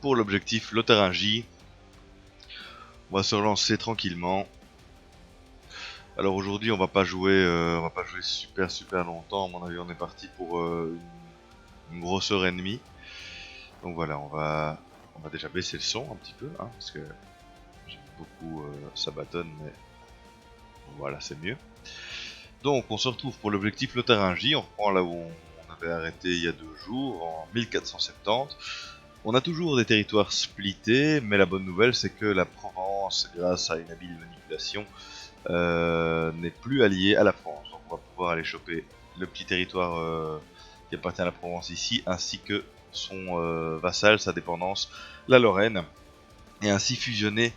Pour l'objectif Lotharingie, on va se relancer tranquillement. Alors aujourd'hui on va pas jouer super longtemps. À mon avis on est parti pour une grosse heure et demie. Donc voilà, on va déjà baisser le son un petit peu, hein, parce que j'aime beaucoup Sabaton, mais voilà, c'est mieux. Donc on se retrouve pour l'objectif Lotharingie. On reprend là où on avait arrêté il y a 2 jours, en 1470. On a toujours des territoires splittés, mais la bonne nouvelle c'est que la Provence, grâce à une habile manipulation, n'est plus alliée à la France. Donc on va pouvoir aller choper le petit territoire qui appartient à la Provence ici, ainsi que son vassal, sa dépendance, la Lorraine, et ainsi fusionner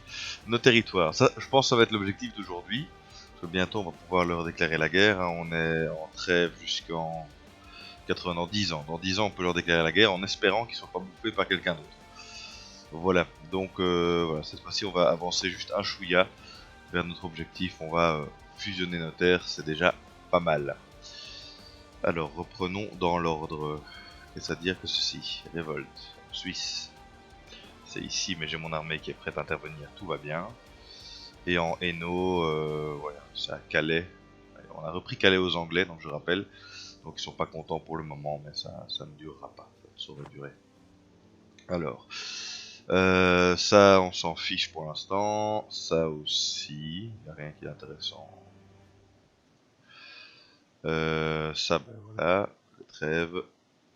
nos territoires. Ça, je pense que ça va être l'objectif d'aujourd'hui, parce que bientôt on va pouvoir leur déclarer la guerre. Hein. On est en trêve jusqu'en 80 dans 10 ans. Dans 10 ans on peut leur déclarer la guerre en espérant qu'ils ne soient pas bouffés par quelqu'un d'autre. Voilà, donc voilà, cette fois-ci on va avancer juste un chouïa vers notre objectif. On va fusionner nos terres, c'est déjà pas mal. Alors reprenons dans l'ordre. Qu'est-ce à dire que ceci? Révolte, Suisse. C'est ici, mais j'ai mon armée qui est prête à intervenir, tout va bien. Et en Hainaut, voilà, c'est à Calais. On a repris Calais aux Anglais, donc je rappelle. Donc ils sont pas contents pour le moment, mais ça ne durera pas, ça ne saurait durer. Alors, ça on s'en fiche pour l'instant, ça aussi, il n'y a rien qui est intéressant. Ça, ben voilà, le trêve.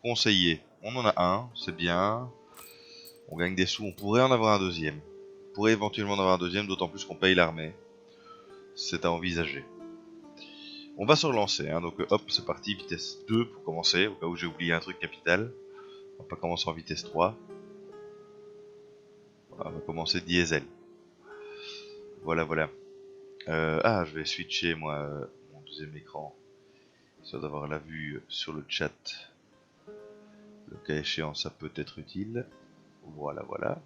Conseiller, on en a un, c'est bien. On gagne des sous, on pourrait en avoir un deuxième. On pourrait éventuellement en avoir un deuxième, d'autant plus qu'on paye l'armée. C'est à envisager. On va se relancer, hein, donc hop, c'est parti, vitesse 2 pour commencer, au cas où j'ai oublié un truc capital. On va pas commencer en vitesse 3. On va commencer diesel. Voilà, voilà. Je vais switcher, moi, mon deuxième écran, histoire d'avoir la vue sur le chat. Le cas échéant, ça peut être utile. Voilà, voilà.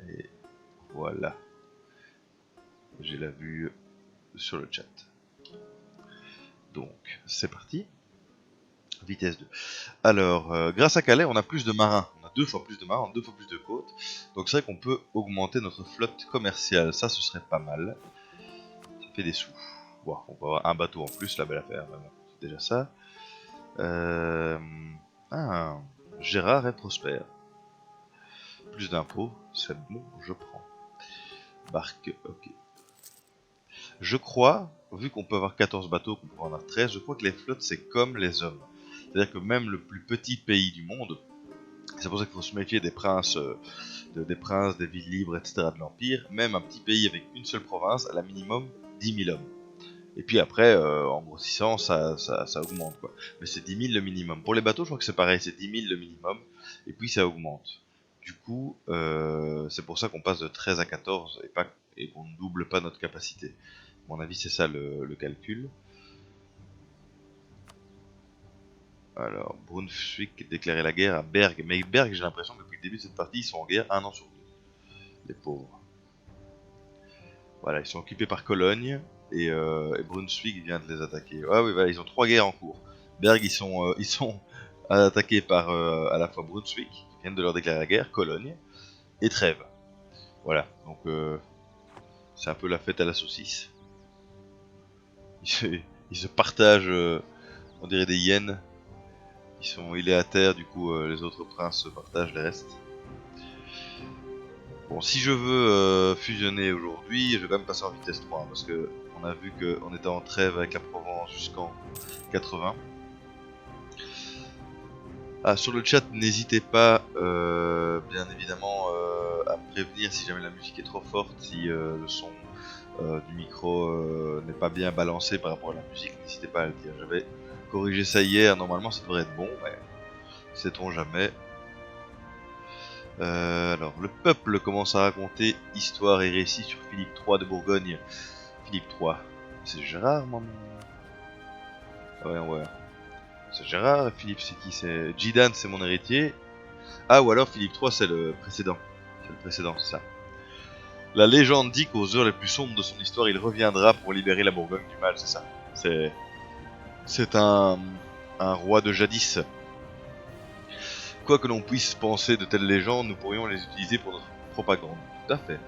Et voilà. J'ai la vue sur le chat. Donc, c'est parti. Vitesse 2. Alors, grâce à Calais, on a plus de marins. On a 2 fois plus de marins, 2 fois plus de côtes. Donc c'est vrai qu'on peut augmenter notre flotte commerciale. Ça, ce serait pas mal. Ça fait des sous. Bon, on va avoir un bateau en plus, la belle affaire. Bon, c'est déjà ça. Gérard est prospère. Plus d'impôts, c'est bon, je prends. Barque, ok. Je crois, vu qu'on peut avoir 14 bateaux, qu'on peut en avoir 13, je crois que les flottes c'est comme les hommes. C'est-à-dire que même le plus petit pays du monde, c'est pour ça qu'il faut se méfier des princes, des villes libres, etc. de l'Empire, même un petit pays avec une seule province, à la minimum 10 000 hommes. Et puis après, en grossissant, ça augmente, quoi. Mais c'est 10 000 le minimum. Pour les bateaux, je crois que c'est pareil, c'est 10 000 le minimum, et puis ça augmente. Du coup, c'est pour ça qu'on passe de 13 à 14 et qu'on ne double pas notre capacité. À mon avis, c'est ça le calcul. Alors, Brunswick déclarer la guerre à Berg. Mais Berg, j'ai l'impression que depuis le début de cette partie, ils sont en guerre 1 an sur 2. Les pauvres. Voilà, ils sont occupés par Cologne et Brunswick vient de les attaquer. Ah oui, voilà, ils ont 3 guerres en cours. Berg, ils sont attaqués par à la fois Brunswick, qui viennent de leur déclarer la guerre, Cologne, et Trèves. Voilà, donc c'est un peu la fête à la saucisse. Ils se partagent, on dirait des hyènes. Il est à terre, du coup les autres princes se partagent les restes. Bon, si je veux fusionner aujourd'hui, je vais quand même passer en vitesse 3, hein, parce que on a vu qu'on était en trêve avec la Provence jusqu'en 80. Ah, sur le chat, n'hésitez pas, bien évidemment, à me prévenir si jamais la musique est trop forte, si le son du micro n'est pas bien balancé par rapport à la musique, n'hésitez pas à le dire. J'avais corrigé ça hier, normalement ça devrait être bon, mais sait-on jamais. Alors, le peuple commence à raconter histoire et récits sur Philippe III de Bourgogne. Philippe III, c'est Gérard, moi. Ouais. C'est Gérard, Philippe c'est qui? C'est Jidan, c'est mon héritier. Ah, ou alors Philippe III, c'est le précédent. C'est le précédent, c'est ça. La légende dit qu'aux heures les plus sombres de son histoire, il reviendra pour libérer la Bourgogne du mal, c'est ça. C'est un un roi de jadis. Quoi que l'on puisse penser de telles légendes, nous pourrions les utiliser pour notre propagande. Tout à fait.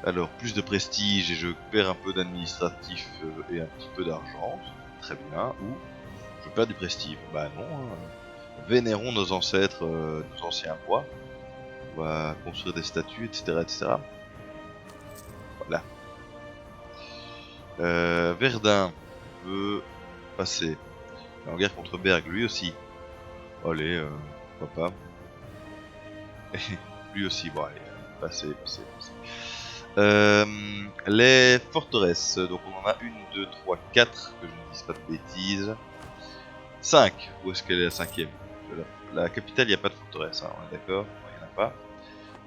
Alors, plus de prestige et je perds un peu d'administratif et un petit peu d'argent. Très bien. Ou je perds du prestige. Bah non. Vénérons nos ancêtres, nos anciens rois. On va construire des statues, etc. etc. Voilà. Verdun veut passer. En guerre contre Berg, lui aussi. Allez, pourquoi pas. Lui aussi, bon allez, passer. Les forteresses, donc on en a 1, 2, 3, 4, que je ne dise pas de bêtises. 5, où est-ce qu'elle est la cinquième? La capitale, il n'y a pas de forteresse, hein, on est d'accord? Il n'y en a pas.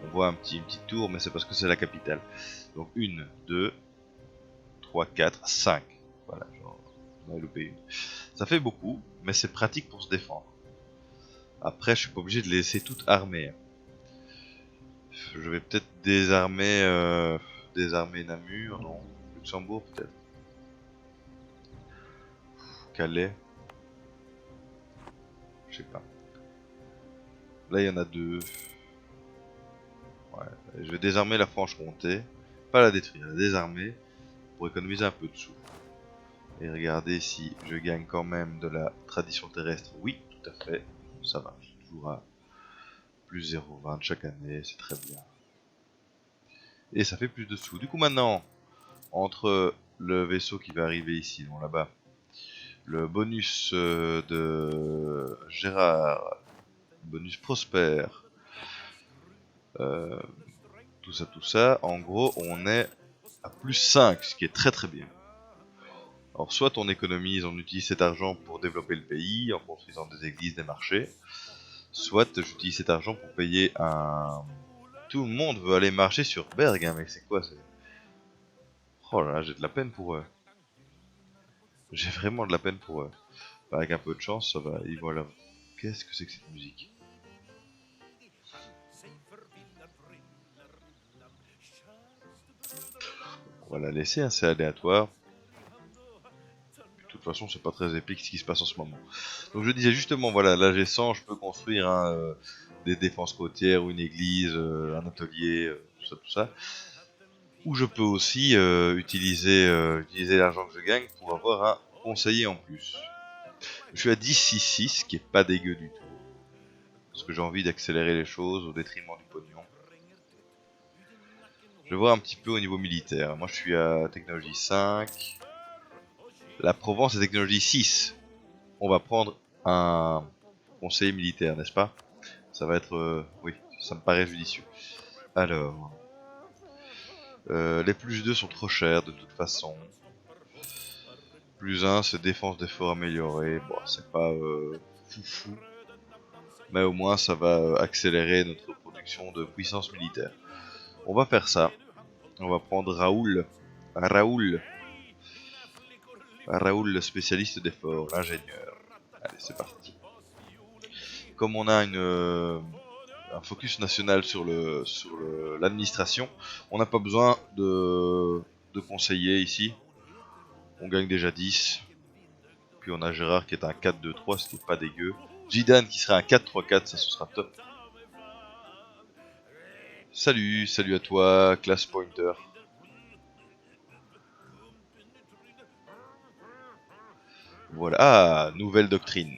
On voit une petite tour, mais c'est parce que c'est la capitale. Donc 1, 2, 3, 4, 5. Voilà, genre, on a loupé une. Ça fait beaucoup, mais c'est pratique pour se défendre. Après, je suis pas obligé de les laisser toutes armées. Je vais peut-être désarmer Namur, non? Luxembourg, peut-être. Calais. Je sais pas. Là, il y en a 2. Ouais. Je vais désarmer la Franche-Comté. Pas la détruire, la désarmer. Pour économiser un peu de sous. Et regarder si je gagne quand même de la tradition terrestre. Oui, tout à fait. Ça va. Je suis toujours à plus 0,20 chaque année. C'est très bien. Et ça fait plus de sous. Du coup, maintenant, entre le vaisseau qui va arriver ici, non là-bas, le bonus de Gérard, bonus Prosper, euh, tout ça, en gros, on est à plus 5, ce qui est très bien. Alors, soit on économise, on utilise cet argent pour développer le pays, en construisant des églises, des marchés, soit j'utilise cet argent pour payer un... Tout le monde veut aller marcher sur Berg, hein, mais c'est quoi c'est... Oh là là, j'ai de la peine pour eux. J'ai vraiment de la peine pour eux. Avec un peu de chance, ça va. Et voilà. Qu'est-ce que c'est que cette musique? On va la laisser, hein, c'est aléatoire. De toute façon, c'est pas très épique ce qui se passe en ce moment. Donc je disais justement, voilà, là j'ai 100, je peux construire des défenses côtières ou une église, un atelier, tout ça. Ou je peux aussi utiliser l'argent que je gagne pour avoir un conseiller en plus. Je suis à 10,66, ce qui est pas dégueu du tout. Parce que j'ai envie d'accélérer les choses au détriment du pognon. Je vais voir un petit peu au niveau militaire. Moi je suis à technologie 5. La Provence est technologie 6. On va prendre un conseiller militaire, n'est-ce pas? Ça va être... oui, ça me paraît judicieux. Alors... les plus 2 sont trop chers de toute façon. Plus 1, c'est défense d'effort améliorée. Bon, c'est pas foufou. Mais au moins, ça va accélérer notre production de puissance militaire. On va faire ça. On va prendre Raoul. Raoul, le spécialiste d'effort, l'ingénieur. Allez, c'est parti. Comme on a un focus national sur l'administration, on n'a pas besoin de conseiller ici. On gagne déjà 10. Puis on a Gérard qui est un 4-2-3, ce qui est pas dégueu. Jidan qui sera un 4-3-4, ça ce sera top. Salut à toi, class pointer. Voilà, ah, nouvelle doctrine.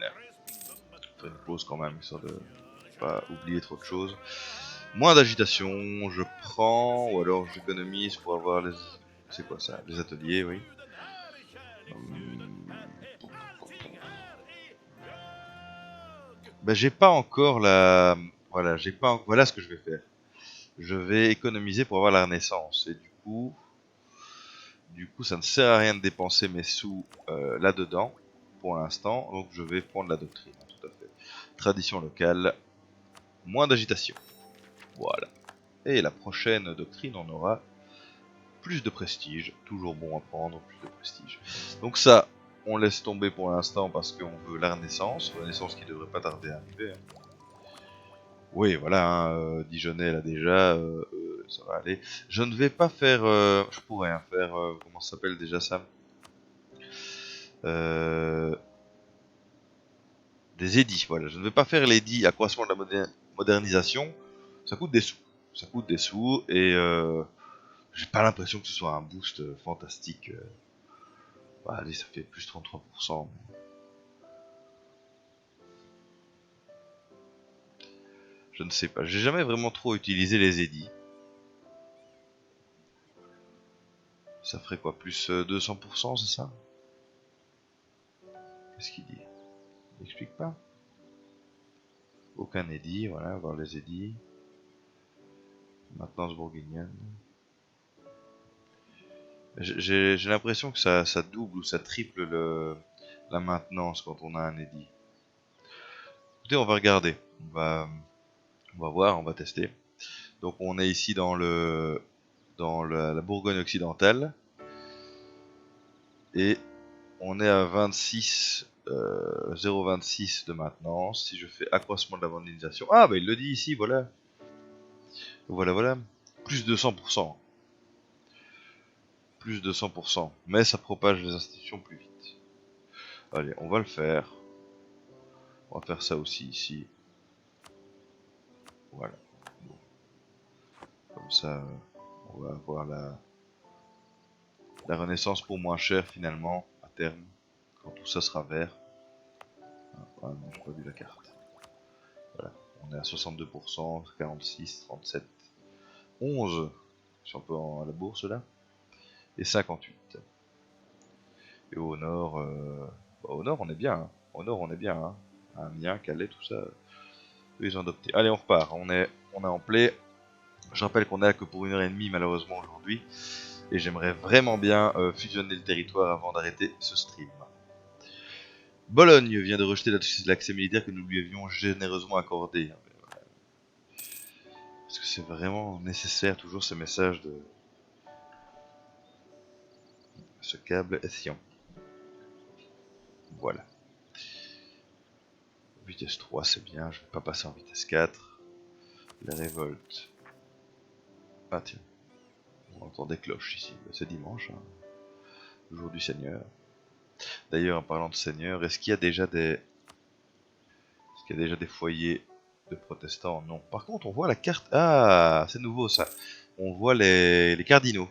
Faire une pause quand même, histoire de pas oublier trop de choses. Moins d'agitation, je prends, ou alors j'économise pour avoir les... C'est quoi ça? Les ateliers, oui. Bah j'ai pas encore la... Voilà, j'ai pas... Voilà ce que je vais faire. Je vais économiser pour avoir la renaissance. Et du coup, ça ne sert à rien de dépenser mes sous là-dedans, pour l'instant. Donc je vais prendre la doctrine, tout à fait. Tradition locale, moins d'agitation. Voilà. Et la prochaine doctrine, on aura plus de prestige. Toujours bon à prendre, plus de prestige. Donc ça, on laisse tomber pour l'instant parce qu'on veut la renaissance. Renaissance qui devrait pas tarder à arriver. Oui, voilà, hein, Dijonais là déjà, ça va aller. Je ne vais pas faire... je pourrais faire... comment ça s'appelle déjà ça? des édits. Voilà, je ne vais pas faire l'édit accroissement de la modernisation. Ça coûte des sous. Ça coûte des sous et j'ai pas l'impression que ce soit un boost fantastique. Bah, allez, ça fait plus 33%. Je ne sais pas. J'ai jamais vraiment trop utilisé les édits. Ça ferait quoi? Plus 200%, c'est ça? Qu'est-ce qu'il dit? Il n'explique pas. Aucun édit, voilà, voir les édits. Maintenance bourguignonne. J'ai l'impression que ça double ou ça triple la maintenance quand on a un édit. Écoutez, on va regarder. On va voir, on va tester. Donc on est ici dans la Bourgogne occidentale. Et on est à 26, 0,26 de maintenance. Si je fais accroissement de la modernisation. Ah bah il le dit ici, voilà. Voilà. Plus de 100%. Plus de 100%. Mais ça propage les institutions plus vite. Allez, on va le faire. On va faire ça aussi ici. Voilà. Bon. Comme ça, on va avoir la renaissance pour moins cher finalement, à terme. Quand tout ça sera vert. Ah non, j'ai pas vu la carte. Voilà. On est à 62%, 46, 37, 11. Si on peut à la bourse là. Et 58. Et au nord, au nord on est bien. Hein. Au nord on est bien. Hein. Amiens, Calais, tout ça. Ils ont adopté. Allez, on repart. On est en play. Je rappelle qu'on est là que pour 1h30 malheureusement aujourd'hui. Et j'aimerais vraiment bien fusionner le territoire avant d'arrêter ce stream. Bologne vient de rejeter l'accès militaire que nous lui avions généreusement accordé. Est-ce que c'est vraiment nécessaire toujours ces messages de ce câble Essian? Voilà. Vitesse 3 c'est bien, je vais pas passer en vitesse 4. La révolte. Ah tiens, on entend des cloches ici. C'est dimanche, hein. Jour du Seigneur. D'ailleurs, en parlant de Seigneur, est-ce qu'il y a déjà des foyers de protestants? Non. Par contre, on voit la carte. Ah, c'est nouveau ça. On voit les cardinaux.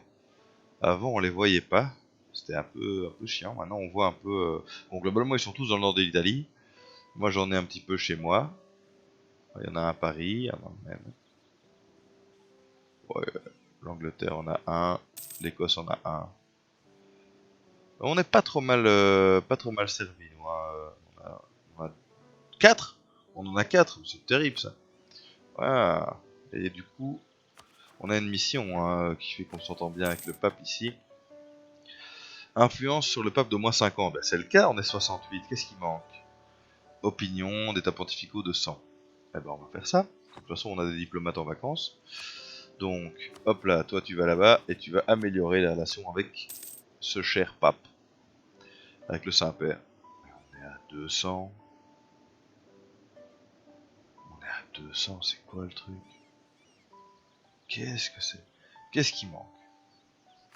Avant, on les voyait pas. C'était un peu chiant. Maintenant, on voit un peu. Bon, globalement, ils sont tous dans le nord de l'Italie. Moi, j'en ai un petit peu chez moi. Il y en a un à Paris, même. Ouais, l'Angleterre en a un. L'Écosse en a un. On n'est pas trop mal, servi, nous. Hein. On a 4. On en a 4. C'est terrible ça. Voilà. Et du coup, on a une mission hein, qui fait qu'on s'entend bien avec le pape ici. Influence sur le pape de moins 5 ans. Ben, c'est le cas, on est 68. Qu'est-ce qui manque? Opinion d'états pontificaux de 100. Eh ben, on va faire ça. De toute façon, on a des diplomates en vacances. Donc, hop là, toi tu vas là-bas et tu vas améliorer la relation avec ce cher pape. Avec le Saint-Père. On est à 200. On est à 200, c'est quoi le truc? Qu'est-ce que c'est? Qu'est-ce qui manque?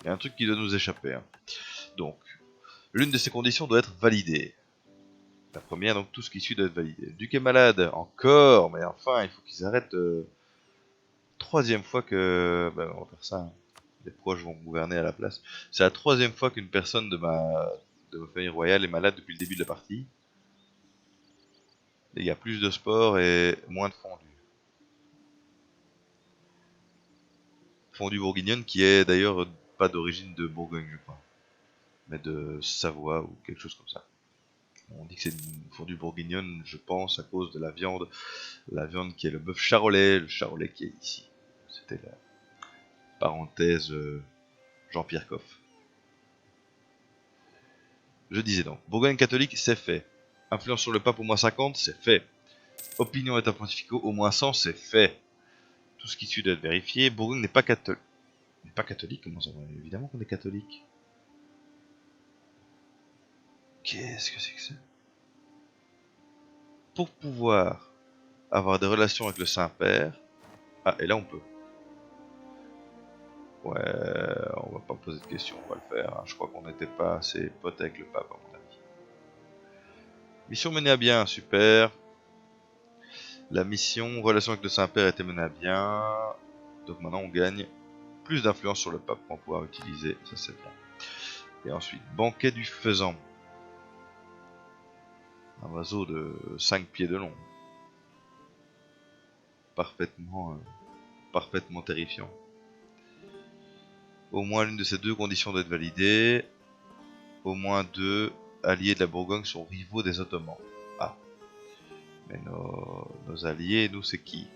Il y a un truc qui doit nous échapper. Hein. Donc, l'une de ces conditions doit être validée. La première, donc tout ce qui suit doit être validé. Duc est malade, encore, mais enfin, il faut qu'ils arrêtent. Troisième fois que. Ben, on va faire ça. Hein. Les proches vont gouverner à la place. C'est la troisième fois qu'une personne de ma famille royale est malade depuis le début de la partie. Et il y a plus de sport et moins de fondu. Fondue bourguignonne qui est d'ailleurs pas d'origine de Bourgogne, je crois. Mais de Savoie ou quelque chose comme ça. On dit que c'est une fondue bourguignonne, je pense, à cause de la viande qui est le bœuf charolais, le charolais qui est ici. C'était la parenthèse Jean-Pierre Coff. Je disais donc, Bourgogne catholique, c'est fait. Influence sur le pape au moins 50, c'est fait. Opinion état pontificaux au moins 100, c'est fait. Tout ce qui suit doit être vérifié. Bourgogne n'est pas catholique. N'est pas catholique, comment ça va? Évidemment qu'on est catholique. Qu'est-ce que c'est que ça? Pour pouvoir avoir des relations avec le Saint-Père. Ah, et là on peut. Ouais, on va pas poser de questions, on va le faire. Hein. Je crois qu'on n'était pas assez potes avec le pape, à mon avis. Mission menée à bien, super. La mission relation avec le Saint-Père était menée à bien. Donc maintenant on gagne plus d'influence sur le pape qu'on va pouvoir utiliser, ça c'est bien. Et ensuite, banquet du faisan. Un oiseau de 5 pieds de long. Parfaitement terrifiant. Au moins l'une de ces deux conditions doit être validée. Au moins 2 alliés de la Bourgogne sont rivaux des Ottomans. Ah. Mais nos alliés, nous, c'est qui?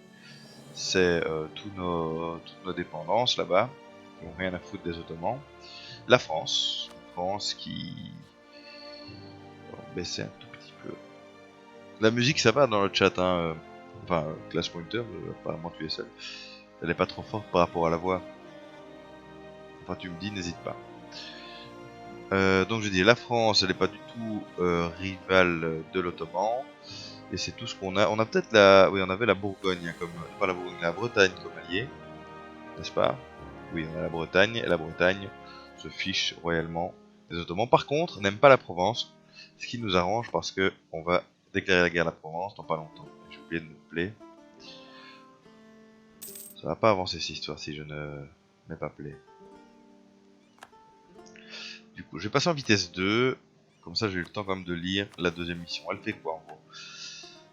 C'est toutes nos dépendances là-bas, qui n'ont rien à foutre des Ottomans. La France. La France qui... On va baisser un tout petit peu. La musique, ça va dans le chat, hein. Enfin, Class Pointer, apparemment tu es seul. Elle est pas trop forte par rapport à la voix. Enfin, tu me dis, n'hésite pas. Donc je dis, la France, elle n'est pas du tout rivale de l'Ottoman. Et c'est tout ce qu'on a. On a peut-être la... Oui, on avait la Bourgogne, comme... Pas la Bourgogne, la Bretagne comme allié. N'est-ce pas? Oui, on a la Bretagne. Et la Bretagne se fiche royalement des Ottomans. Par contre, n'aime pas la Provence. Ce qui nous arrange parce que on va déclarer la guerre à la Provence dans pas longtemps. J'ai oublié de me play. Ça va pas avancer cette histoire si je ne mets pas play. Du coup, je vais passer en vitesse 2. Comme ça, j'ai eu le temps quand même de lire la deuxième mission. Elle fait quoi en gros?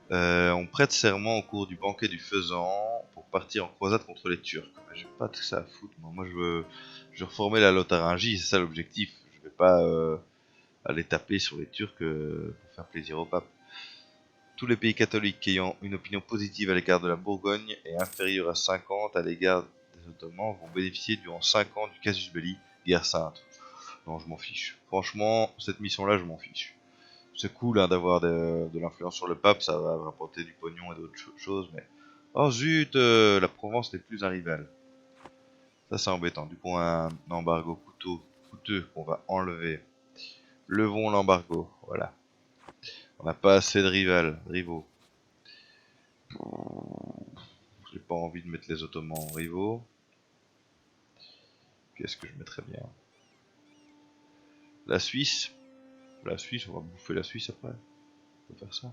On prête serment au cours du banquet du faisan pour partir en croisade contre les Turcs. J'ai pas tout ça à foutre. Moi, je veux reformer la Lotharingie, c'est ça l'objectif. Je vais pas aller taper sur les Turcs pour faire plaisir au pape. Tous les pays catholiques ayant une opinion positive à l'égard de la Bourgogne et inférieure à 50 à l'égard des Ottomans vont bénéficier durant 5 ans du casus belli, guerre sainte. Non, je m'en fiche. Franchement, cette mission-là, je m'en fiche. C'est cool hein, d'avoir de l'influence sur le pape, ça va rapporter du pognon et d'autres choses, mais... Oh zut, la Provence n'est plus un rival. Ça c'est embêtant. Du coup, un embargo coûteux qu'on va enlever. Levons l'embargo, voilà. On n'a pas assez de rivaux. J'ai pas envie de mettre les Ottomans en rivaux. Qu'est-ce que je mettrais bien? La Suisse. La Suisse, on va bouffer la Suisse après. On peut faire ça.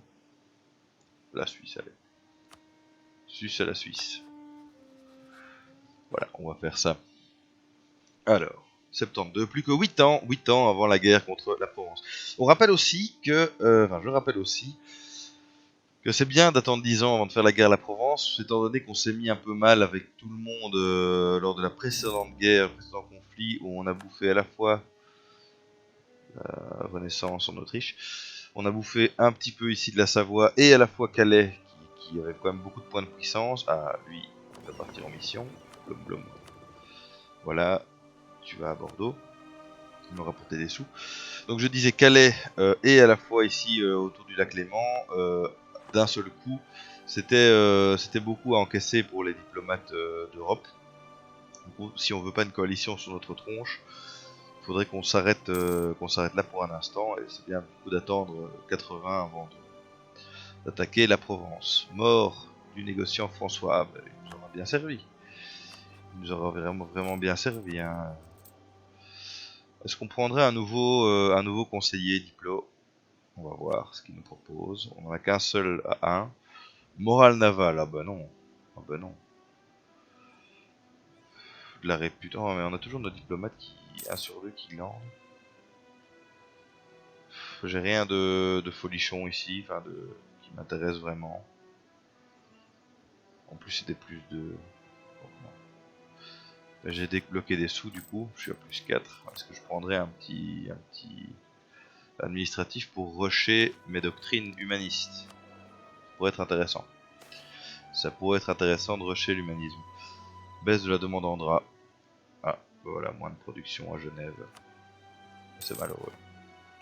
La Suisse, allez. Suisse à la Suisse. Voilà, on va faire ça. Alors, 72, plus que 8 ans avant la guerre contre la Provence. On rappelle aussi que, je rappelle aussi que c'est bien d'attendre 10 ans avant de faire la guerre à la Provence, étant donné qu'on s'est mis un peu mal avec tout le monde lors de la précédente guerre, le précédent conflit, où on a bouffé à la fois la Renaissance en Autriche, on a bouffé un petit peu ici de la Savoie et à la fois Calais, qui avait quand même beaucoup de points de puissance. Ah, lui, il va partir en mission. Blum blum. Voilà, tu vas à Bordeaux. Il me rapporter des sous. Donc je disais Calais et à la fois ici autour du lac Léman, d'un seul coup, c'était beaucoup à encaisser pour les diplomates d'Europe. Du coup, si on veut pas une coalition sur notre tronche, il faudrait qu'on s'arrête là pour un instant, et c'est bien du coup d'attendre 80 avant d'attaquer la Provence. Mort du négociant François, il nous aura bien servi. Il nous aura vraiment bien servi. Hein. Est-ce qu'on prendrait un nouveau conseiller diplo? On va voir ce qu'il nous propose. On n'en a qu'un seul à 1. Morale navale, ah bah non. Ah bah non. De la réputation, oh, mais on a toujours nos diplomates qui, 1 sur 2 qui glandent. J'ai rien de folichon ici, enfin qui m'intéresse vraiment. En plus c'est des plus de... J'ai débloqué des sous du coup, je suis à plus 4. Est-ce que je prendrais un petit administratif pour rusher mes doctrines humanistes? Ça pourrait être intéressant. Ça pourrait être intéressant de rusher l'humanisme. Baisse de la demande en drap. Ah, voilà, moins de production à Genève. C'est malheureux.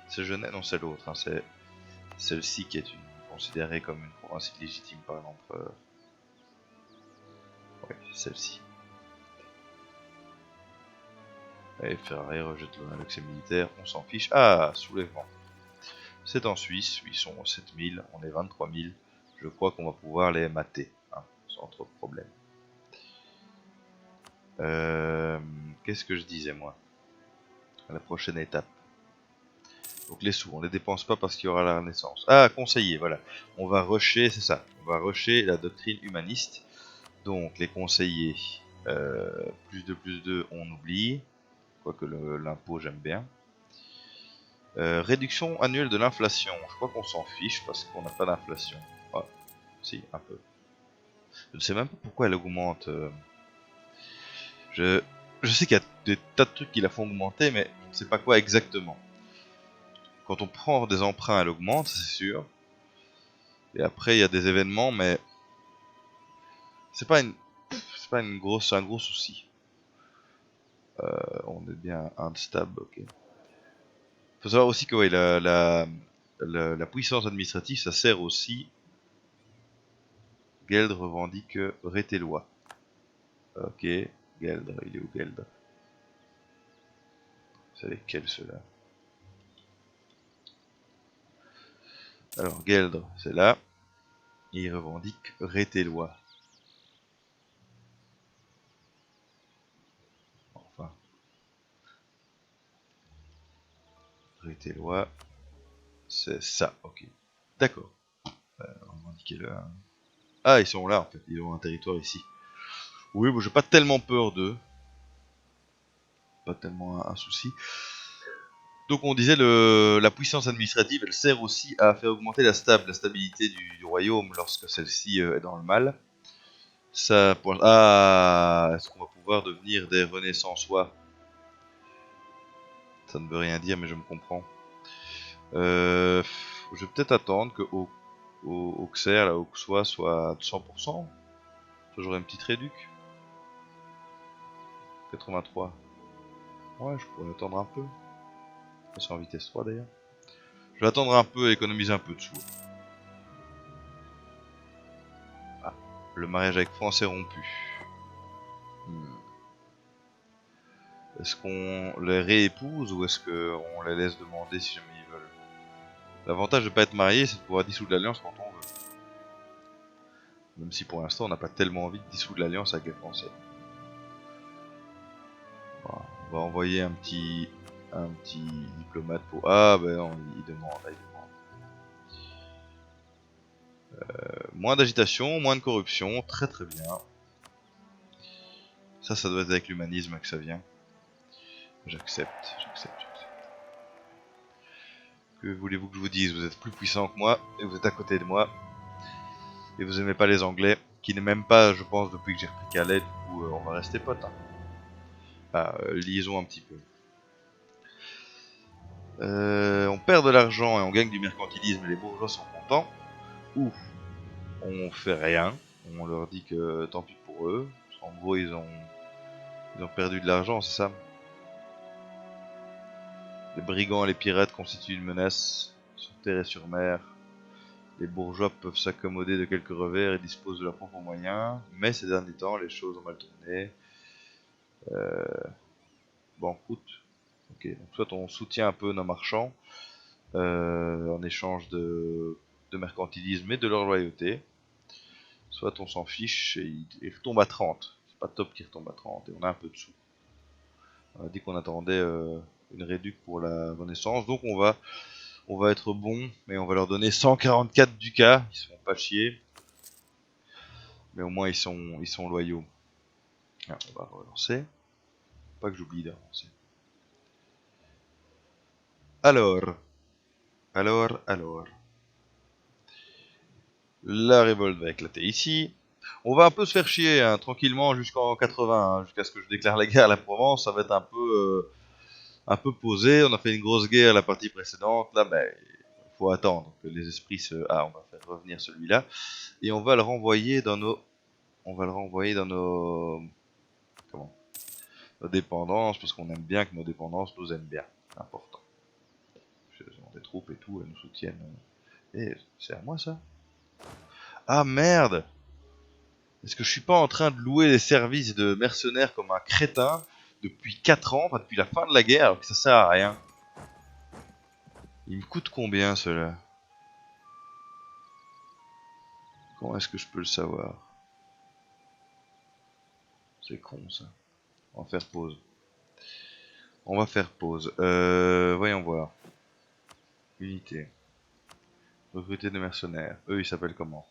C'est Genève, non c'est l'autre, hein, c'est celle-ci qui est considérée comme une province illégitime par l'empereur. Oui, celle-ci. Et Ferrari rejette l'accès militaire, on s'en fiche. Ah, soulèvement. C'est en Suisse, ils sont 7000, on est 23 000. Je crois qu'on va pouvoir les mater, hein, sans trop de problème. Qu'est-ce que je disais moi? À la prochaine étape. Donc les sous, on les dépense pas parce qu'il y aura la renaissance. Ah, conseiller, voilà. On va rusher, c'est ça. On va rusher la doctrine humaniste. Donc les conseillers, plus de, on oublie. Quoique l'impôt, j'aime bien. Réduction annuelle de l'inflation. Je crois qu'on s'en fiche parce qu'on n'a pas d'inflation. Ah, si, un peu. Je ne sais même pas pourquoi elle augmente. Je sais qu'il y a des tas de trucs qui la font augmenter, mais je ne sais pas quoi exactement. Quand on prend des emprunts, elle augmente, c'est sûr. Et après, il y a des événements, mais c'est pas un gros souci. On est bien unstable, ok. Faut savoir aussi que ouais, la puissance administrative, ça sert aussi. Geld revendique Rétélois. Ok, Geld, il est où Geld? C'est lesquels ceux-là? Alors Geld, c'est là. Et il revendique Rétélois. Enfin. Rétélois. C'est ça, ok. D'accord. Revendiquez-le. Hein. Ah, ils sont là en fait, ils ont un territoire ici. Oui, bon, j'ai pas tellement peur d'eux. Pas tellement un souci. Donc on disait la puissance administrative, elle sert aussi à faire augmenter la stabilité du royaume lorsque celle-ci est dans le mal. Ça, est-ce qu'on va pouvoir devenir des renaissançois? Ça ne veut rien dire, mais je me comprends. Je vais peut-être attendre que Auxerre, la Auxois, soit à 100%. J'aurai une petite réduc. 83. Ouais, je pourrais attendre un peu. C'est en vitesse 3 d'ailleurs. Je vais attendre un peu et économiser un peu de sous. Ah, le mariage avec France est rompu. Est-ce qu'on les réépouse ou est-ce qu'on les laisse demander si jamais ils veulent? L'avantage de ne pas être marié, c'est de pouvoir dissoudre l'alliance quand on veut. Même si pour l'instant on n'a pas tellement envie de dissoudre l'alliance avec les Français. Bon, on va envoyer un petit diplomate pour... Ah ben non, il demande, il demande. Moins d'agitation, moins de corruption, très très bien. Ça doit être avec l'humanisme que ça vient. J'accepte. Que voulez-vous que je vous dise? Vous êtes plus puissant que moi, et vous êtes à côté de moi. Et vous aimez pas les Anglais, qui ne m'aiment pas, je pense, depuis que j'ai repris Calais, du coup on va rester potes. Hein. Ah, liaison un petit peu. On perd de l'argent et on gagne du mercantilisme et les bourgeois sont contents. Ou on fait rien, on leur dit que tant pis pour eux. En gros ils ont perdu de l'argent, c'est ça. Les brigands et les pirates constituent une menace sur terre et sur mer. Les bourgeois peuvent s'accommoder de quelques revers et disposent de leurs propres moyens, mais ces derniers temps les choses ont mal tourné. Banqueroute. Ok, donc soit on soutient un peu nos marchands en échange de mercantilisme et de leur loyauté, soit on s'en fiche et il retombe à 30. C'est pas top qu'il retombe à 30 et on a un peu de sous. On a dit qu'on attendait une réduc pour la renaissance, donc on va être bon, mais on va leur donner 144 ducats, ils se font pas chier, mais au moins ils sont loyaux. Ah, on va relancer, pas que j'oublie de relancer. Alors. La révolte va éclater ici. On va un peu se faire chier, hein, tranquillement, jusqu'en 80, hein, jusqu'à ce que je déclare la guerre à la Provence. Ça va être un peu posé. On a fait une grosse guerre la partie précédente. Là, ben, faut attendre que les esprits se... Ah, on va faire revenir celui-là. Et on va le renvoyer dans nos... Comment? Nos dépendances, parce qu'on aime bien que nos dépendances nous aiment bien. C'est important. Ils ont des troupes et tout, elles nous soutiennent. Et c'est à moi ça? Ah merde! Est-ce que je suis pas en train de louer les services de mercenaires comme un crétin depuis 4 ans, enfin depuis la fin de la guerre, alors que ça sert à rien? Il me coûte combien cela? Comment est-ce que je peux le savoir? C'est con ça. On va faire pause. Voyons voir. Unité. Recruter des mercenaires. Eux, ils s'appellent comment?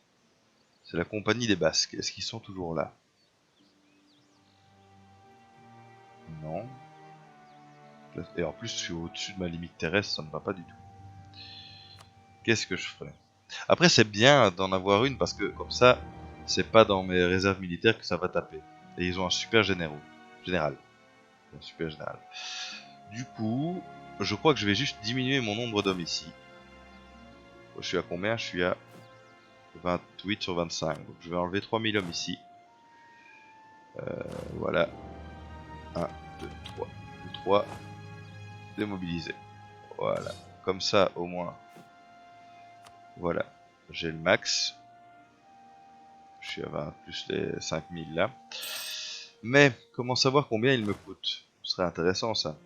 C'est la compagnie des Basques. Est-ce qu'ils sont toujours là? Non. Et en plus, je suis au-dessus de ma limite terrestre, ça ne va pas du tout. Qu'est-ce que je ferais? Après, c'est bien d'en avoir une parce que comme ça, c'est pas dans mes réserves militaires que ça va taper. Et ils ont un super général. Un super général. Du coup, je crois que je vais juste diminuer mon nombre d'hommes ici. Je suis à combien? Je suis à 28 sur 25. Donc je vais enlever 3000 hommes ici. Voilà. 1, 2, 3. 3. Démobiliser. Voilà. Comme ça, au moins. Voilà. J'ai le max. Je suis à 20 plus les 5000 là. Mais, comment savoir combien il me coûte? Ce serait intéressant ça.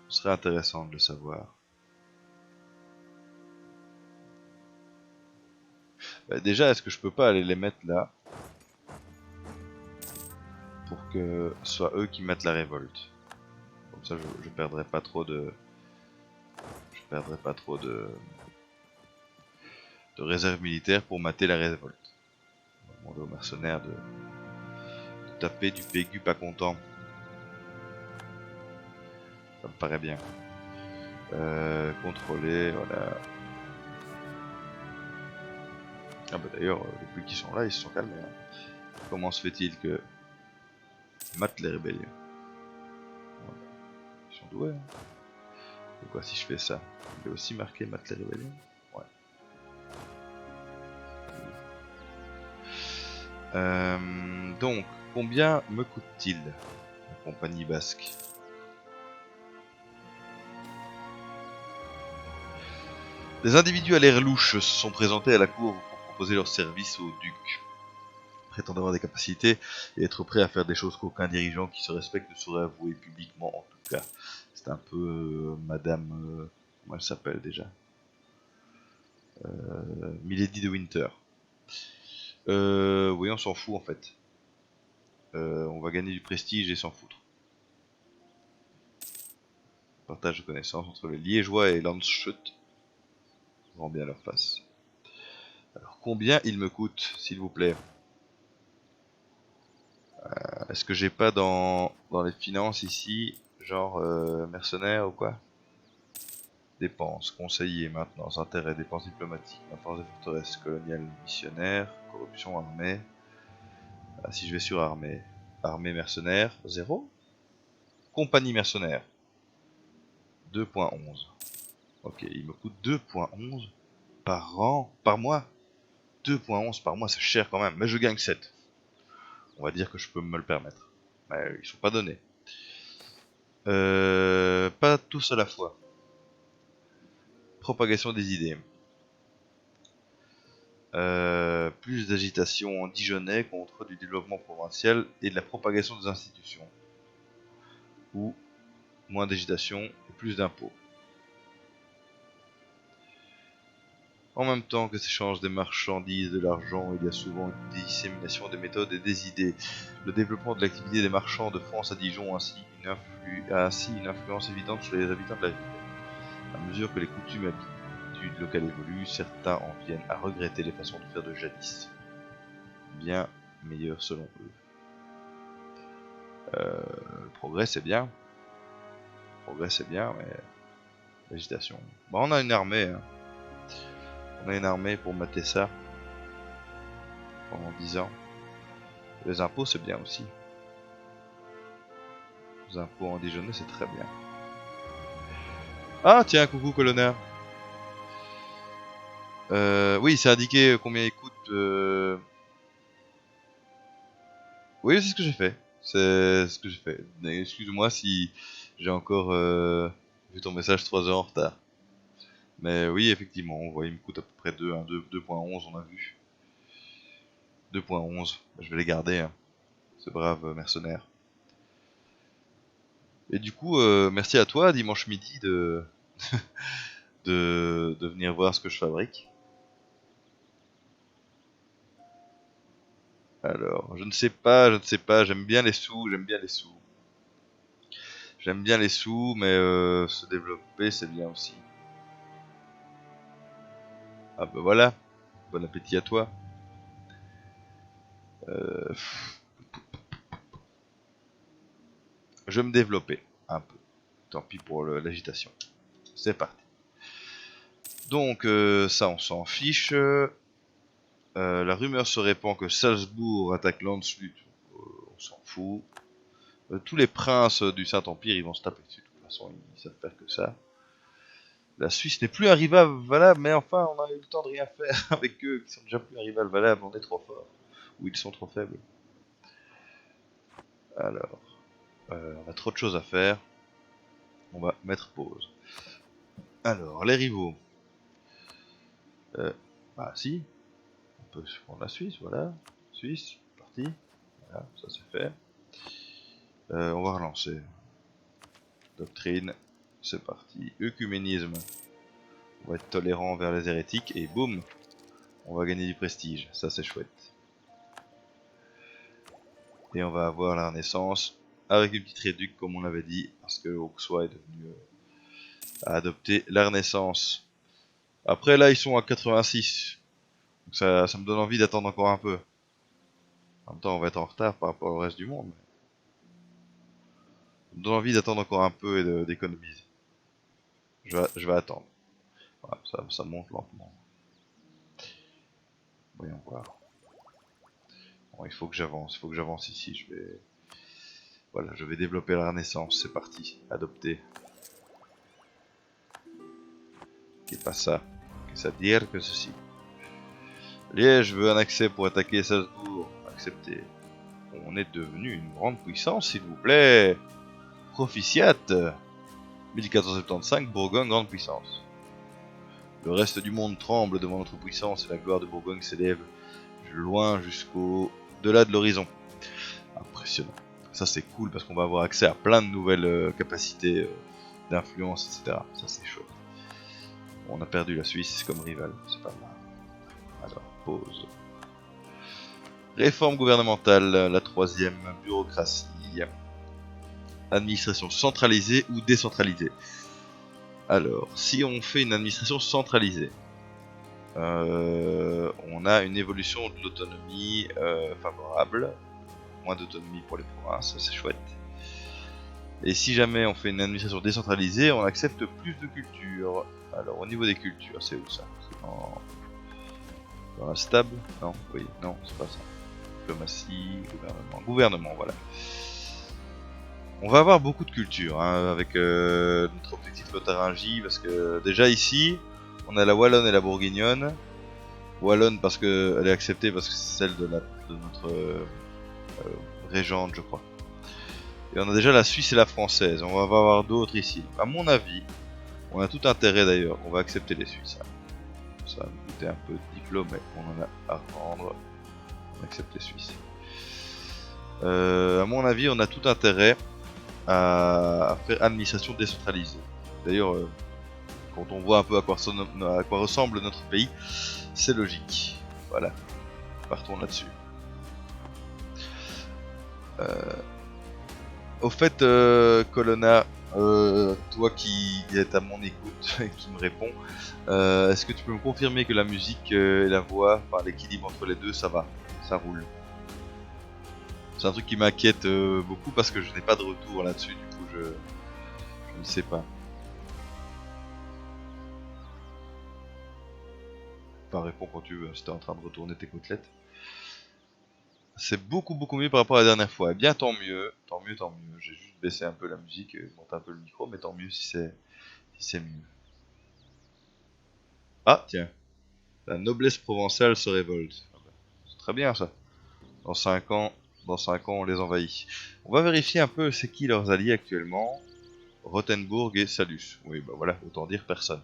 Ce serait intéressant de le savoir. Bah, déjà, est-ce que je peux pas aller les mettre là? Pour que ce soit eux qui mettent la révolte. Comme ça, je perdrai pas trop de... Je perdrai pas trop de réserve militaire pour mater la révolte. On va demander aux mercenaires de taper du Pégu pas content. Ça me paraît bien. Contrôler, voilà. Ah bah d'ailleurs, depuis qu'ils sont là, ils se sont calmés. Hein. Comment se fait-il que matent les rébellions? Voilà. Ils sont doués. Hein. Et quoi si je fais ça? Il est aussi marqué matent les rébellions? Ouais. Donc, combien me coûte-t-il la compagnie basque? Des individus à l'air louche se sont présentés à la cour pour proposer leur service au duc, prétendant avoir des capacités et être prêts à faire des choses qu'aucun dirigeant qui se respecte ne saurait avouer publiquement en tout cas. C'est un peu madame... comment elle s'appelle déjà? Milady de Winter. Oui, on s'en fout en fait. On va gagner du prestige et s'en foutre. Partage de connaissances entre les Liégeois et Landshut. Rend bien leur face. Alors combien il me coûte, s'il vous plaît? Est-ce que j'ai pas dans les finances ici, genre mercenaires ou quoi? Dépenses, conseillers, maintenance, intérêts, dépenses diplomatiques, maintenance des forteresses coloniales missionnaires, corruption, armée. Ah, si je vais sur armée, armée mercenaire, 0. Compagnie mercenaire, 2.11. Ok, il me coûte 2.11 par an, par mois. 2.11 par mois, c'est cher quand même, mais je gagne 7. On va dire que je peux me le permettre. Mais ils sont pas donnés. Pas tous à la fois. Propagation des idées. Plus d'agitation en Dijonais contre du développement provincial et de la propagation des institutions. Ou moins d'agitation et plus d'impôts. En même temps que s'échangent des marchandises, de l'argent, il y a souvent une dissémination des méthodes et des idées. Le développement de l'activité des marchands de France à Dijon a ainsi une influence évidente sur les habitants de la ville. À mesure que les coutumes et habitudes locales évoluent, certains en viennent à regretter les façons de faire de jadis. Bien meilleures selon eux. Le progrès c'est bien. Le progrès c'est bien, mais l'agitation. Bon, on a une armée. Hein. On a une armée pour mater ça pendant 10 ans. Les impôts c'est bien aussi. Les impôts en Dijonais c'est très bien. Ah tiens, coucou colonel. Oui, c'est indiqué combien il coûte. Oui, c'est ce que j'ai fait. C'est ce que j'ai fait. Excuse-moi si j'ai encore vu ton message 3 heures en retard. Mais oui, effectivement, on voit, il me coûte à peu près 2, hein, 2.11, on a vu. 2.11, je vais les garder, hein, ce brave mercenaire. Et du coup, merci à toi, dimanche midi, de venir voir ce que je fabrique. Alors, je ne sais pas, j'aime bien les sous, j'aime bien les sous. J'aime bien les sous, mais se développer c'est bien aussi. Ah bah voilà, bon appétit à toi. Je vais me développer un peu. Tant pis pour l'agitation. C'est parti. Donc ça on s'en fiche. La rumeur se répand que Salzbourg attaque Landshut. On s'en fout. Tous les princes du Saint-Empire ils vont se taper dessus. De toute façon ils savent faire que ça. La Suisse n'est plus un rival valable, mais enfin on a eu le temps de rien faire avec eux qui sont déjà plus un rival valable. On est trop fort. Ou ils sont trop faibles. Alors, on a trop de choses à faire. On va mettre pause. Alors, les rivaux. Bah si, on peut prendre la Suisse, voilà. Suisse, parti. Voilà, ça c'est fait. On va relancer. Doctrine, c'est parti. Œcuménisme. On va être tolérant envers les hérétiques et boum, on va gagner du prestige. Ça c'est chouette. Et on va avoir la Renaissance avec une petite réduc comme on l'avait dit, parce que Auxois est devenu à adopter la Renaissance. Après là ils sont à 86. Donc ça me donne envie d'attendre encore un peu. En même temps on va être en retard par rapport au reste du monde. Ça me donne envie d'attendre encore un peu et d'économiser. Je vais attendre. Voilà, ça monte lentement. Voyons voir. Bon, il faut que j'avance ici. Voilà, je vais développer la Renaissance. C'est parti. Adopter. Qu'est pas ça? Qu'est-ce à dire que ceci? Liège veut un accès pour attaquer Salzbourg. Accepter. On est devenu une grande puissance, s'il vous plaît. Proficiat. 1475, Bourgogne, grande puissance. Le reste du monde tremble devant notre puissance et la gloire de Bourgogne s'élève loin jusqu'au-delà de l'horizon. Impressionnant. Ça c'est cool parce qu'on va avoir accès à plein de nouvelles capacités d'influence, etc. Ça c'est chouette. On a perdu la Suisse comme rival, c'est pas mal. Alors, pause. Réforme gouvernementale, la troisième, bureaucratie. Administration centralisée ou décentralisée. Alors, si on fait une administration centralisée, on a une évolution de l'autonomie favorable, moins d'autonomie pour les provinces, ça c'est chouette. Et si jamais on fait une administration décentralisée, on accepte plus de cultures. Alors au niveau des cultures, c'est où ça? C'est dans la stable? Non, oui, non, c'est pas ça. Diplomatie, gouvernement, voilà. On va avoir beaucoup de cultures hein, avec notre objectif Lotharingie, parce que déjà ici, on a la Wallonne et la Bourguignonne. Wallonne parce qu'elle est acceptée parce que c'est celle de notre régente, je crois. Et on a déjà la Suisse et la Française. On va avoir d'autres ici. À mon avis, on a tout intérêt d'ailleurs. On va accepter les Suisses. Ça va nous coûter un peu de diplôme, mais on en a à rendre. On accepte les Suisses. À mon avis, on a tout intérêt à faire administration décentralisée. D'ailleurs, quand on voit un peu à quoi ressemble notre pays, c'est logique. Voilà. Partons là-dessus. Au fait, Colonna, toi qui est à mon écoute et qui me répond, est-ce que tu peux me confirmer que la musique et la voix, enfin l'équilibre entre les deux, ça va, ça roule? C'est un truc qui m'inquiète beaucoup parce que je n'ai pas de retour là-dessus, du coup je ne sais pas. Enfin, réponds quand tu veux, si t'es en train de retourner tes côtelettes. C'est beaucoup mieux par rapport à la dernière fois. Eh bien tant mieux, tant mieux, tant mieux. J'ai juste baissé un peu la musique, monté un peu le micro, mais tant mieux si c'est mieux. Ah tiens, la noblesse provençale se révolte. C'est très bien ça. Dans 5 ans, on les envahit. On va vérifier un peu c'est qui leurs alliés actuellement. Rothenburg et Salus. Oui bah voilà, autant dire personne.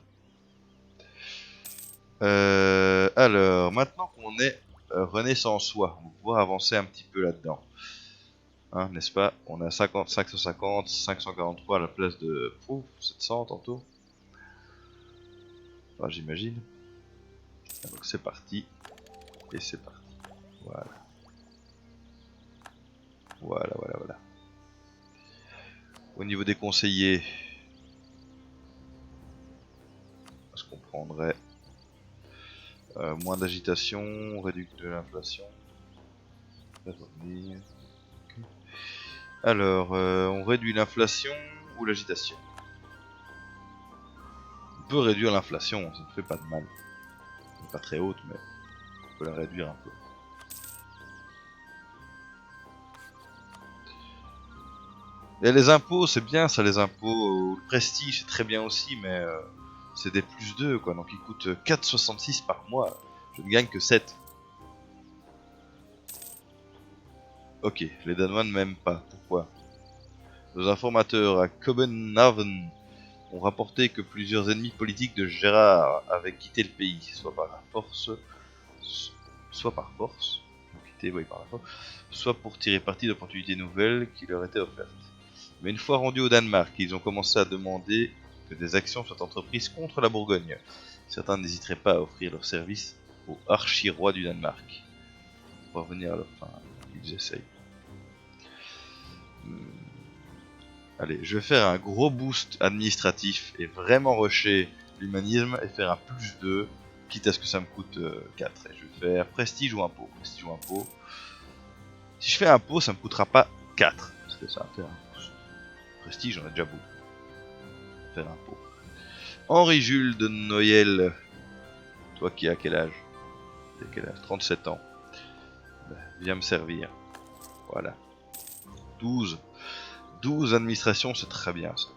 Alors, maintenant qu'on est renaissançois, on va pouvoir avancer un petit peu là-dedans. Hein, n'est-ce pas? On a 550, 543 à la place de 700 tantôt. Enfin, j'imagine. Donc c'est parti. Et c'est parti. Voilà. Voilà. Au niveau des conseillers, est-ce qu'on prendrait moins d'agitation, réduit de l'inflation. Alors, on réduit l'inflation ou l'agitation? On peut réduire l'inflation, ça ne fait pas de mal. Elle n'est pas très haute, mais on peut la réduire un peu. Et les impôts, c'est bien ça, les impôts. Le prestige, c'est très bien aussi, mais c'est des plus 2, quoi. Donc ils coûtent 4,66 par mois. Je ne gagne que 7. Ok, les Danois ne m'aiment pas. Pourquoi? Nos informateurs à Copenhagen ont rapporté que plusieurs ennemis politiques de Gérard avaient quitté le pays, soit par la force, soit par force, quitté, oui, par la force, soit pour tirer parti d'opportunités nouvelles qui leur étaient offertes. Mais une fois rendus au Danemark, ils ont commencé à demander que des actions soient entreprises contre la Bourgogne. Certains n'hésiteraient pas à offrir leurs services au archi-roi du Danemark. Pour revenir à leur fin, ils essayent. Allez, je vais faire un gros boost administratif et vraiment rusher l'humanisme et faire un plus 2, quitte à ce que ça me coûte 4. Et je vais faire prestige ou impôt. Prestige ou impôt. Si je fais impôt, ça me coûtera pas 4, parce que ça va faire un boost. Prestige, j'en ai déjà beaucoup. Faire impôt. Henri-Jules de Noël. Toi qui as quel âge? T'as quel âge? 37 ans. Ben, viens me servir. Voilà. 12. 12 administrations, c'est très bien ça.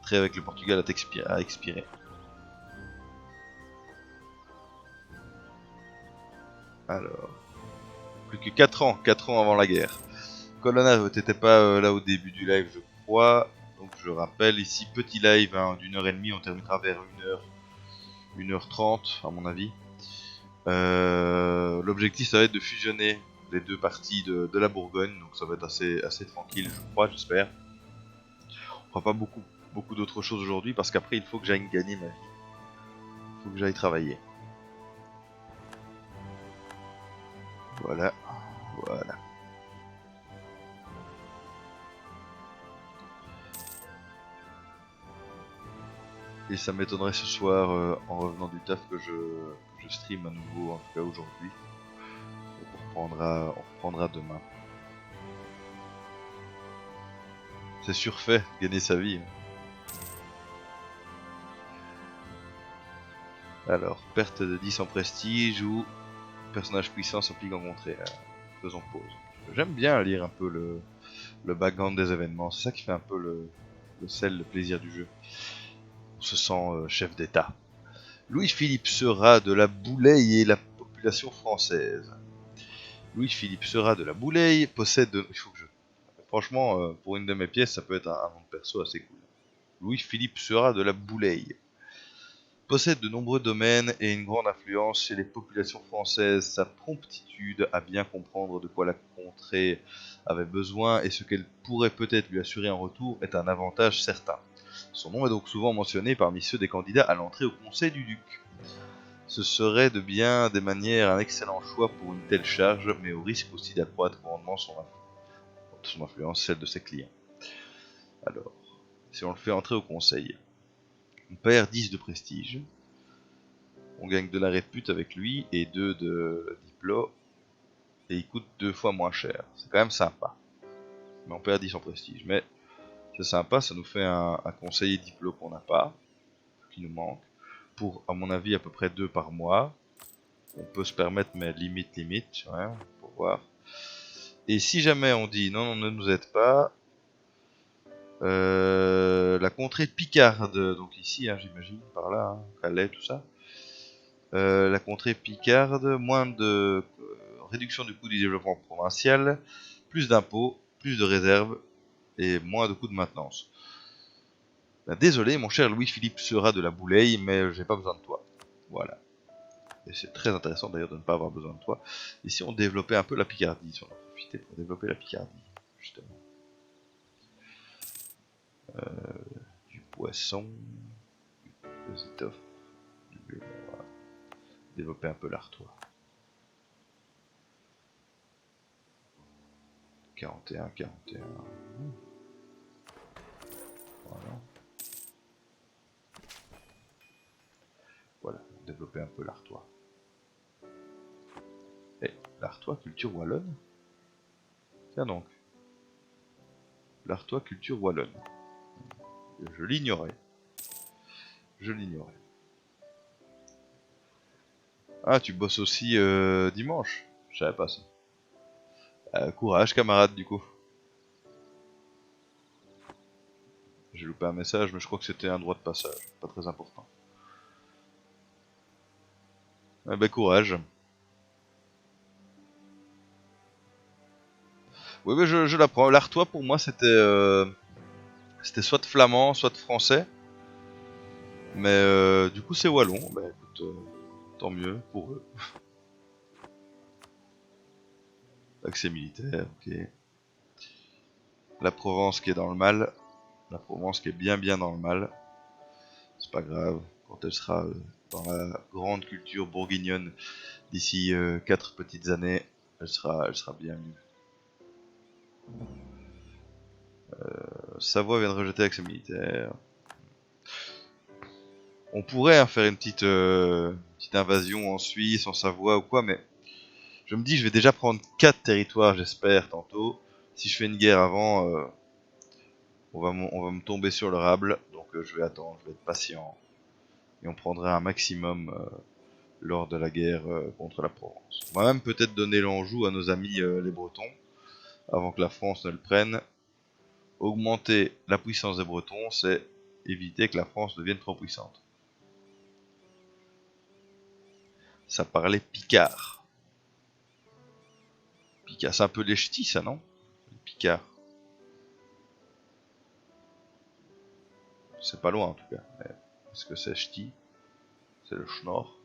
Très avec le Portugal a expiré. Alors. Plus que 4 ans. 4 ans avant la guerre. Colonna, t'étais pas là au début du live, je crois. Donc je rappelle ici, petit live hein, d'une heure et demie. On terminera vers 1h30 à mon avis. L'objectif ça va être de fusionner les deux parties de la Bourgogne, donc ça va être assez tranquille, je crois, j'espère. On fera pas beaucoup d'autres choses aujourd'hui parce qu'après il faut que j'aille gagner ma vie. Il faut que j'aille travailler. Voilà, voilà. Et ça m'étonnerait ce soir, en revenant du taf, que je stream à nouveau, en tout cas aujourd'hui. On reprendra demain. C'est surfait, gagner sa vie. Alors, perte de 10 en prestige ou personnage puissant s'implique en contrée. Faisons pause. J'aime bien lire un peu le background des événements, c'est ça qui fait un peu le sel, le plaisir du jeu. On se sent chef d'état. Louis-Philippe Seurat de la Boulaye et la population française. Louis-Philippe Seurat de la Boulaye possède... Il faut que je... Franchement, pour une de mes pièces, ça peut être un nom de perso assez cool. Louis-Philippe Seurat de la Boulaye possède de nombreux domaines et une grande influence chez les populations françaises. Sa promptitude à bien comprendre de quoi la contrée avait besoin et ce qu'elle pourrait peut-être lui assurer en retour est un avantage certain. Son nom est donc souvent mentionné parmi ceux des candidats à l'entrée au conseil du duc. Ce serait de bien des manières un excellent choix pour une telle charge, mais au risque aussi d'accroître grandement son influence, celle de ses clients. Alors, si on le fait entrer au conseil, on perd 10 de prestige, on gagne de la répute avec lui et 2 de diplôme, et il coûte 2 fois moins cher. C'est quand même sympa. Mais on perd 10 en prestige. Mais c'est sympa, ça nous fait un conseiller diplôme qu'on n'a pas, qui nous manque, pour à mon avis à peu près 2 par mois. On peut se permettre, mais limite, ouais, pour voir. Et si jamais on dit non, on ne nous aide pas, la contrée picarde, donc ici, hein, j'imagine, par là, hein, Calais, tout ça. La contrée picarde, moins de réduction du coût du développement provincial, plus d'impôts, plus de réserves et moins de coûts de maintenance. Ben, désolé, mon cher Louis-Philippe Seurat de la Boulaye, mais j'ai pas besoin de toi. Voilà. Et c'est très intéressant d'ailleurs de ne pas avoir besoin de toi. Et si on développait un peu la Picardie, si on en profitait pour développer la Picardie, justement. Du poisson, des étoffes, du blé, on va développer un peu l'artois. 41. Voilà. Voilà, développer un peu l'Artois. Et l'Artois, culture wallonne. Tiens donc. L'Artois, culture wallonne. Je l'ignorais. Je l'ignorais. Ah, tu bosses aussi dimanche? Je savais pas ça. Courage, camarade, du coup. J'ai loupé un message, mais je crois que c'était un droit de passage. Pas très important. Eh ben, courage. Oui, mais je l'apprends. L'Artois, pour moi, c'était soit de flamand, soit de français. Mais du coup, c'est wallon. Bah écoute, tant mieux pour eux. Accès militaire, ok. La Provence qui est dans le mal. La Provence qui est bien dans le mal. C'est pas grave. Quand elle sera dans la grande culture bourguignonne d'ici 4 petites années, elle sera bien mieux. Savoie vient de rejeter accès militaire. On pourrait faire une petite invasion en Suisse, en Savoie ou quoi, mais je me dis je vais déjà prendre 4 territoires, j'espère, tantôt. Si je fais une guerre avant, on va me tomber sur le rable, donc je vais attendre, je vais être patient. Et on prendra un maximum lors de la guerre contre la Provence. On va même peut-être donner l'Anjou à nos amis les Bretons, avant que la France ne le prenne. Augmenter la puissance des Bretons, c'est éviter que la France devienne trop puissante. Ça parlait Picard. Picard, c'est un peu les ch'tis, ça, non? Picard. C'est pas loin, en tout cas. Est-ce que c'est ch'ti? C'est le schnorr.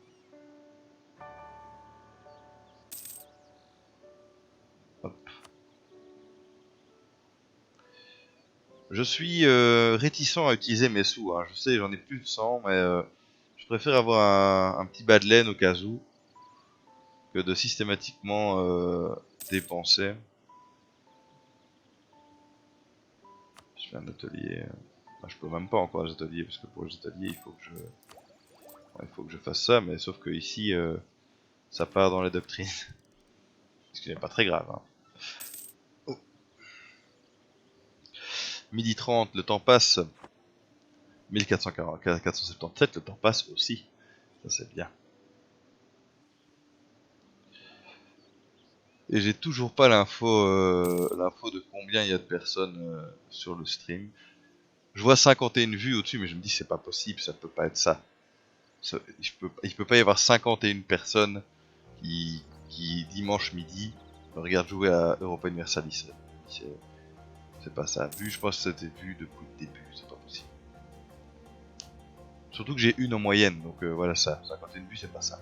Hop. Je suis réticent à utiliser mes sous. Hein. Je sais, j'en ai plus de 100, mais je préfère avoir un petit bas de laine au cas où que de systématiquement dépenser. Je fais un atelier. Enfin, je peux même pas encore les ateliers, parce que pour les ateliers, il faut que je fasse ça, mais sauf que ici, ça part dans les doctrines. Ce qui n'est pas très grave. Hein. Oh. Midi 30, le temps passe. 1477, le temps passe aussi. Ça c'est bien. Et j'ai toujours pas l'info de combien il y a de personnes sur le stream. Je vois 51 vues au-dessus, mais je me dis c'est pas possible, ça peut pas être ça. Il peut pas y avoir 51 personnes qui dimanche midi regardent jouer à Europa Universalis. C'est pas ça. Vu, je pense que c'était vu depuis le début, c'est pas possible. Surtout que j'ai une en moyenne, donc voilà ça. 51 vues, c'est pas ça.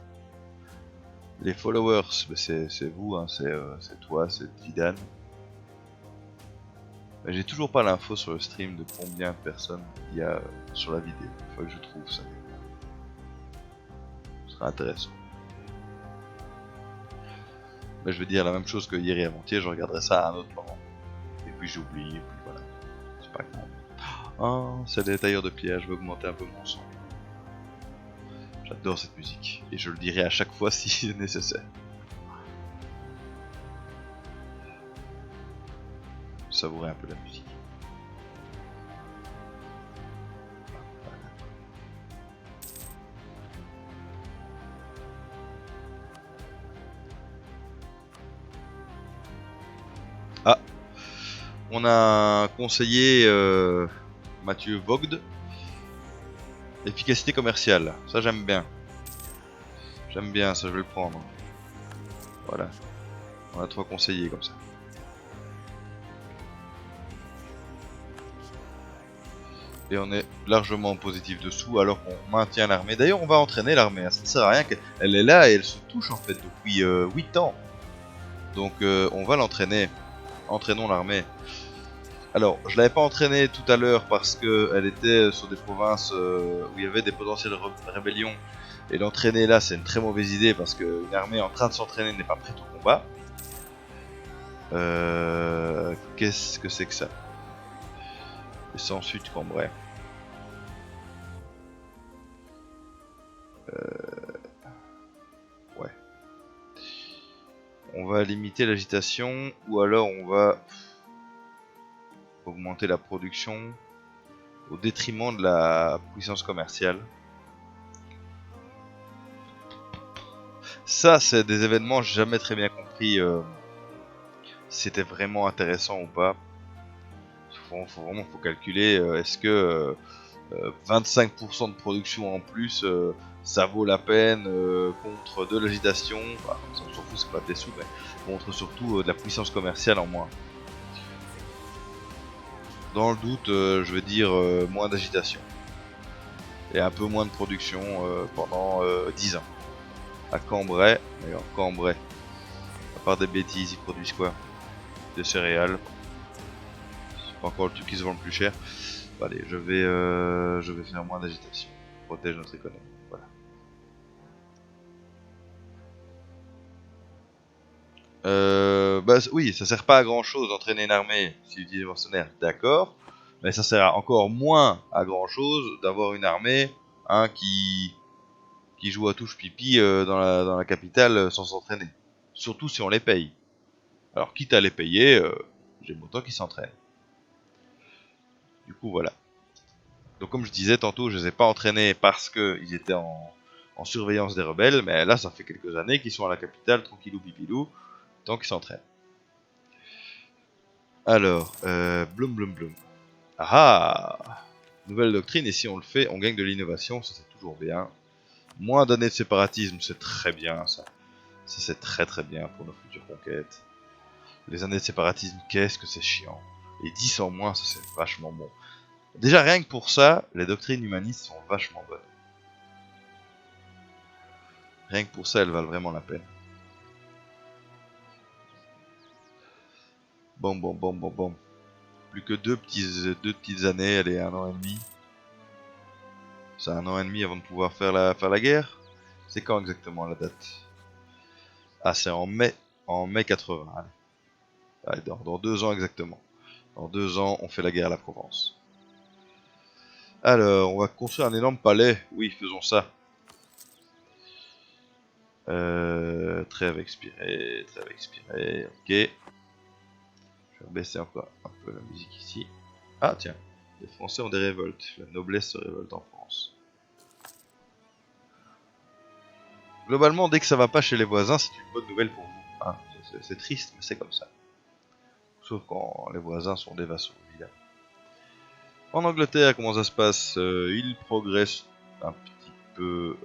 Les followers, c'est vous, hein, c'est toi, c'est Zidane. Mais j'ai toujours pas l'info sur le stream de combien de personnes il y a sur la vidéo. Il faut que je trouve ça. Ce sera intéressant. Mais je vais dire la même chose que hier et avant-hier, je regarderai ça à un autre moment. Et puis j'oublie, et puis voilà. C'est pas grave. Ah, c'est des tailleurs de pierre, je vais augmenter un peu mon son. J'adore cette musique, et je le dirai à chaque fois si c'est nécessaire. Savourer un peu la musique. Ah, on a un conseiller Mathieu Vogd. Efficacité commerciale, ça j'aime bien. J'aime bien ça, je vais le prendre. Voilà. On a 3 conseillers comme ça. Et on est largement positif dessous alors qu'on maintient l'armée. D'ailleurs on va entraîner l'armée, ça ne sert à rien qu'elle est là et elle se touche en fait depuis 8 ans. Donc on va l'entraîner. Entraînons l'armée. Alors je l'avais pas entraînée tout à l'heure parce qu'elle était sur des provinces où il y avait des potentielles rébellions. Et l'entraîner là c'est une très mauvaise idée parce qu'une armée en train de s'entraîner n'est pas prête au combat. Qu'est-ce que c'est que ça? Et c'est ensuite Cambrai. Ouais. On va limiter l'agitation ou alors on va augmenter la production au détriment de la puissance commerciale. Ça, c'est des événements jamais très bien compris si c'était vraiment intéressant ou pas. Faut calculer, est-ce que 25% de production en plus, ça vaut la peine contre de l'agitation, enfin, on s'en fout, c'est pas des sous, mais contre surtout de la puissance commerciale en moins. Dans le doute, je vais dire moins d'agitation et un peu moins de production pendant 10 ans. À Cambrai, d'ailleurs Cambrai, à part des bêtises, ils produisent quoi? Des céréales. C'est pas encore le truc qui se vend le plus cher. Bon, allez, je vais faire moins d'agitation. Protège notre économie. Voilà. Bah oui, ça sert pas à grand chose d'entraîner une armée si utiliser des mercenaires, d'accord. Mais ça sert encore moins à grand chose d'avoir une armée qui joue à touche pipi dans la capitale sans s'entraîner. Surtout si on les paye. Alors quitte à les payer, j'aime autant qu'ils s'entraînent. Du coup voilà. Donc comme je disais tantôt, je les ai pas entraînés parce qu'ils étaient en surveillance des rebelles, mais là ça fait quelques années qu'ils sont à la capitale, tranquillou pipilou, tant qu'ils s'entraînent. Alors, bloum bloum bloum. Ah ah. Nouvelle doctrine, et si on le fait, on gagne de l'innovation, ça c'est toujours bien. Moins d'années de séparatisme, c'est très bien ça. Ça c'est très très bien pour nos futures conquêtes. Les années de séparatisme, qu'est-ce que c'est chiant. Et 10 en moins, ça c'est vachement bon. Déjà rien que pour ça, les doctrines humanistes sont vachement bonnes. Rien que pour ça, elles valent vraiment la peine. Bon, bon, bon, bon, bon. Plus que deux petites années, allez, 1 an et demi. C'est 1 an et demi avant de pouvoir faire la guerre. C'est quand exactement la date? Ah, c'est en mai 80. Allez. Allez, dans 2 ans exactement. Dans 2 ans, on fait la guerre à la Provence. Alors, on va construire un énorme palais. Oui, faisons ça. Trêve expirée, ok. Je vais baisser encore un peu la musique ici. Ah tiens, les Français ont des révoltes. La noblesse se révolte en France. Globalement, dès que ça va pas chez les voisins, c'est une bonne nouvelle pour vous. Hein. C'est triste, mais c'est comme ça. Sauf quand les voisins sont des vassaux, évidemment. En Angleterre, comment ça se passe? Ils progressent un petit peu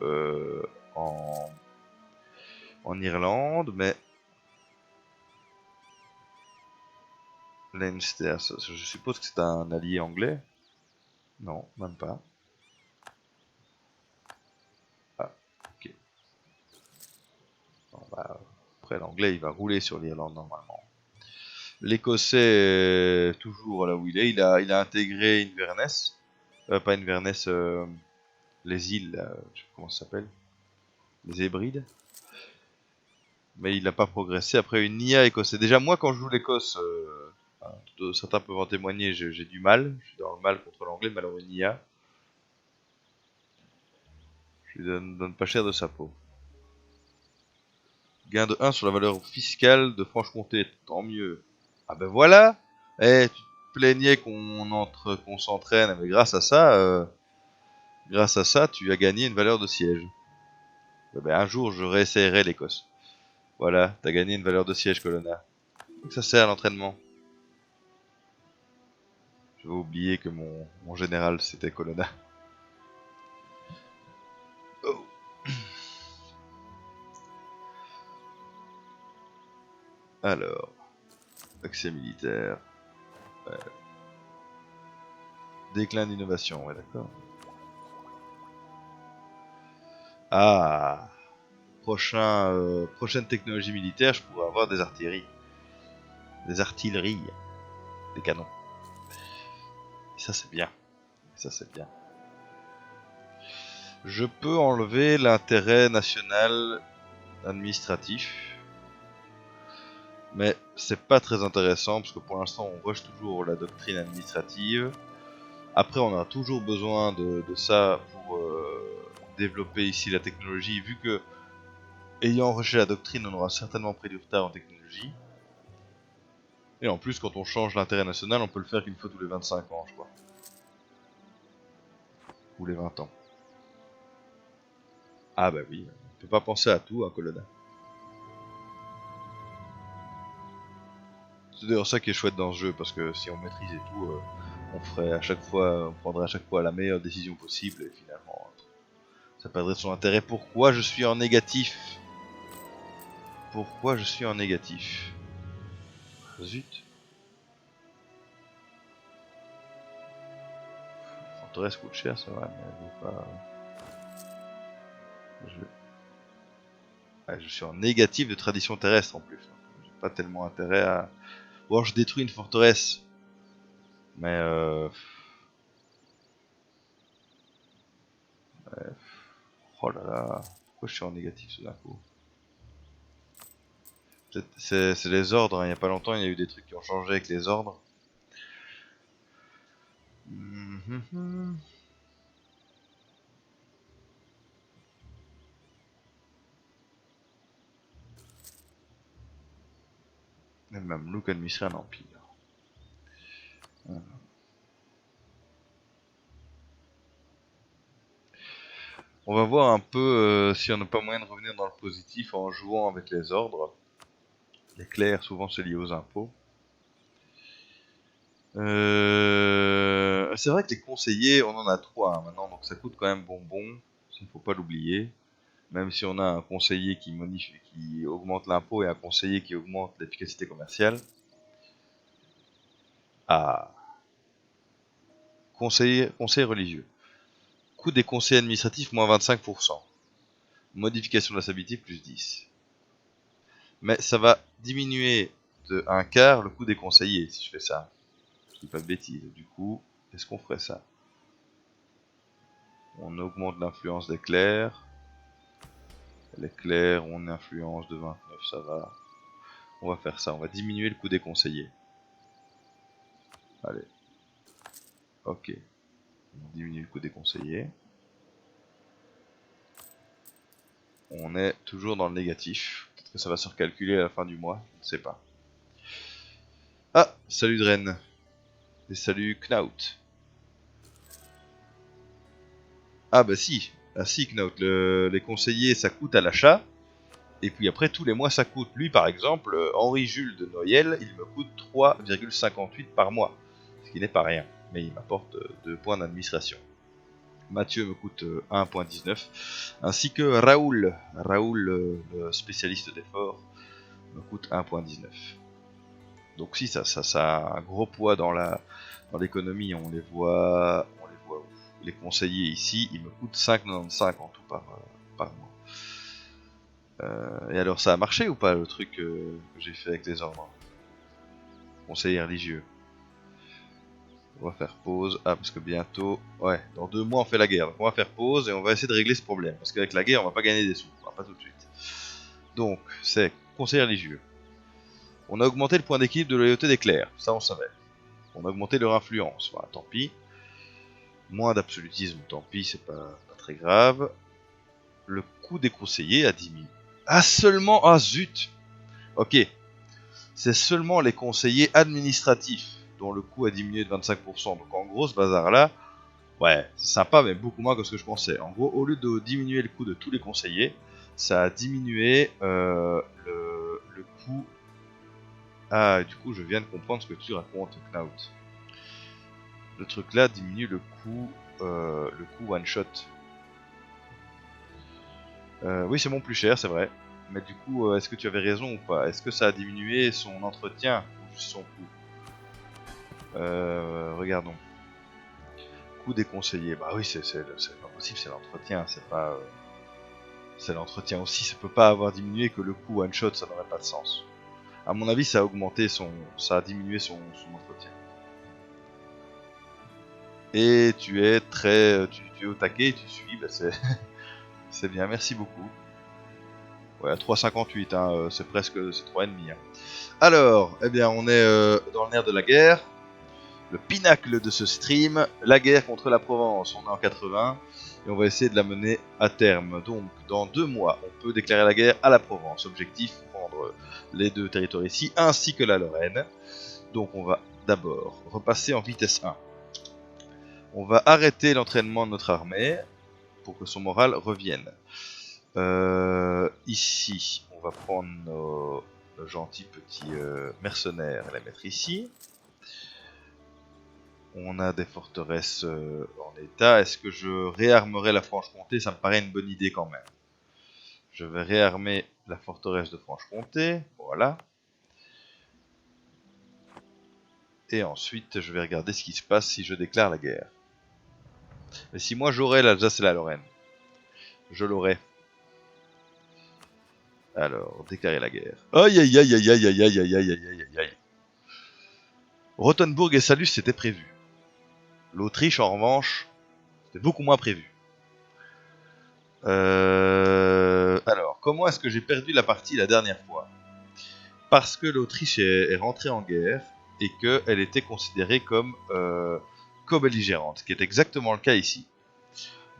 en Irlande, mais Leinster, je suppose que c'est un allié anglais. Non, même pas. Ah, ok. Bon, bah, après, l'anglais, il va rouler sur l'Irlande normalement. L'Écossais, toujours là où il est, il a intégré Inverness. Pas Inverness, les îles, je sais pas comment ça s'appelle. Les Hébrides. Mais il n'a pas progressé. Après, une IA écossais. Déjà, moi, quand je joue l'Écosse, certains peuvent en témoigner, j'ai du mal. Je suis dans le mal contre l'anglais, mais alors une IA, je lui donne pas cher de sa peau. Gain de 1 sur la valeur fiscale de Franche-Comté, tant mieux. Ah ben voilà. Tu te plaignais qu'on s'entraîne, mais grâce à ça, tu as gagné une valeur de siège. Ben, un jour, je réessayerai l'Écosse. Voilà, t'as gagné une valeur de siège, Colonna. Ça sert à l'entraînement. Je vais oublier que mon général, c'était Colonna. Oh. Alors, accès militaire. Ouais. Déclin d'innovation, ouais, d'accord. Ah, prochaine technologie militaire, je pourrais avoir des artilleries. Des artilleries. Des canons. Et ça, c'est bien. Et ça, c'est bien. Je peux enlever l'intérêt national administratif. Mais c'est pas très intéressant parce que pour l'instant on rush toujours la doctrine administrative. Après, on a toujours besoin de ça pour développer ici la technologie, vu que, ayant rejeté la doctrine, on aura certainement pris du retard en technologie. Et en plus, quand on change l'intérêt national, on peut le faire qu'une fois tous les 25 ans, je crois. Ou les 20 ans. Ah bah oui, on peut pas penser à tout, hein, Colonna. C'est d'ailleurs ça qui est chouette dans ce jeu, parce que si on maîtrisait tout, on ferait à chaque fois, on prendrait à chaque fois la meilleure décision possible, et finalement, ça perdrait de son intérêt. Pourquoi je suis en négatif? Pourquoi je suis en négatif? Zut. Forteresse coûte cher, c'est vrai, mais elle veut pas... je suis en négatif de tradition terrestre en plus. J'ai pas tellement intérêt à... Ou alors je détruis une forteresse. Mais oh là là, pourquoi je suis en négatif tout d'un coup? C'est les ordres, hein. Il y a pas longtemps il y a eu des trucs qui ont changé avec les ordres. Les Mamelouks administraient un empire. On va voir un peu si on n'a pas moyen de revenir dans le positif en jouant avec les ordres. Les clercs, souvent c'est lié aux impôts. C'est vrai que les conseillers, on en a 3 hein, maintenant, donc ça coûte quand même bonbon. Ça ne faut pas l'oublier. Même si on a un conseiller qui augmente l'impôt et un conseiller qui augmente l'efficacité commerciale. Ah. Conseiller religieux. Coût des conseillers administratifs, moins 25%. Modification de la stabilité, plus 10. Mais ça va diminuer de un quart le coût des conseillers si je fais ça. Je dis pas de bêtises. Du coup, est-ce qu'on ferait ça? On augmente l'influence des clercs. Les clercs ont une influence de 29, ça va. On va faire ça, on va diminuer le coût des conseillers. Allez. Ok. On diminue le coût des conseillers. On est toujours dans le négatif. Peut-être que ça va se recalculer à la fin du mois, je ne sais pas. Ah, salut Dren. Et salut Knaut. Ah bah si. Ah si Knaut, les conseillers ça coûte à l'achat. Et puis après tous les mois ça coûte. Lui par exemple, Henri-Jules de Noyel, il me coûte 3,58 par mois. Ce qui n'est pas rien. Mais il m'apporte 2 points d'administration. Mathieu me coûte 1.19, ainsi que Raoul, le spécialiste d'effort, me coûte 1.19. Donc si ça a un gros poids dans l'économie, on les voit les conseillers ici, ils me coûtent 5,95 en tout par mois. Et alors ça a marché ou pas le truc que j'ai fait avec les ordres? Conseiller religieux. On va faire pause. Ah, parce que bientôt... Ouais, dans 2 mois on fait la guerre. Donc on va faire pause et on va essayer de régler ce problème. Parce qu'avec la guerre on va pas gagner des sous. Enfin, pas tout de suite. Donc, c'est conseiller religieux. On a augmenté le point d'équilibre de loyauté des clercs. Ça on savait. On a augmenté leur influence. Voilà, tant pis. Moins d'absolutisme, tant pis, c'est pas très grave. Le coût des conseillers a diminué. Ah, seulement... Ah, zut. Ok. C'est seulement les conseillers administratifs dont le coût a diminué de 25%. Donc en gros, ce bazar-là, ouais, c'est sympa, mais beaucoup moins que ce que je pensais. En gros, au lieu de diminuer le coût de tous les conseillers, ça a diminué le coût... Ah, du coup, je viens de comprendre ce que tu racontes, Knaut. Le truc là diminue le coût one-shot. Oui, c'est mon plus cher, c'est vrai. Mais du coup, est-ce que tu avais raison ou pas? Est-ce que ça a diminué son entretien ou juste son coût? Regardons. Coût des conseillers. Bah oui, c'est pas possible, c'est l'entretien, c'est pas... c'est l'entretien aussi, ça peut pas avoir diminué que le coût one shot, ça n'aurait pas de sens. À mon avis, ça a augmenté ça a diminué son entretien. Et tu es tu es au taquet, tu suis, bah c'est bien, merci beaucoup. Ouais, 3,58, hein, c'est presque, c'est 3,5. Hein. Alors, eh bien, on est dans le nerf de la guerre. le pinacle de ce stream, la guerre contre la Provence. On est en 80 et on va essayer de la mener à terme. Donc dans 2 mois, on peut déclarer la guerre à la Provence. Objectif, prendre les 2 territoires ici, ainsi que la Lorraine. Donc on va d'abord repasser en vitesse 1. On va arrêter l'entraînement de notre armée pour que son moral revienne. Ici, on va prendre nos gentils petits mercenaires et les mettre ici. On a des forteresses en état. Est-ce que je réarmerai la Franche-Comté? Ça me paraît une bonne idée quand même. Je vais réarmer la forteresse de Franche-Comté. Voilà. Et ensuite, je vais regarder ce qui se passe si je déclare la guerre. Mais si moi j'aurais l'Alsace et la Lorraine, je l'aurais. Alors, déclarer la guerre. Aïe aïe aïe aïe aïe aïe aïe aïe aïe aïe aïe aïe. Rothenburg et Salus, c'était prévu. L'Autriche, en revanche, c'était beaucoup moins prévu. Alors, comment est-ce que j'ai perdu la partie la dernière fois? Parce que l'Autriche est rentrée en guerre et qu'elle était considérée comme co-belligérante, ce qui est exactement le cas ici.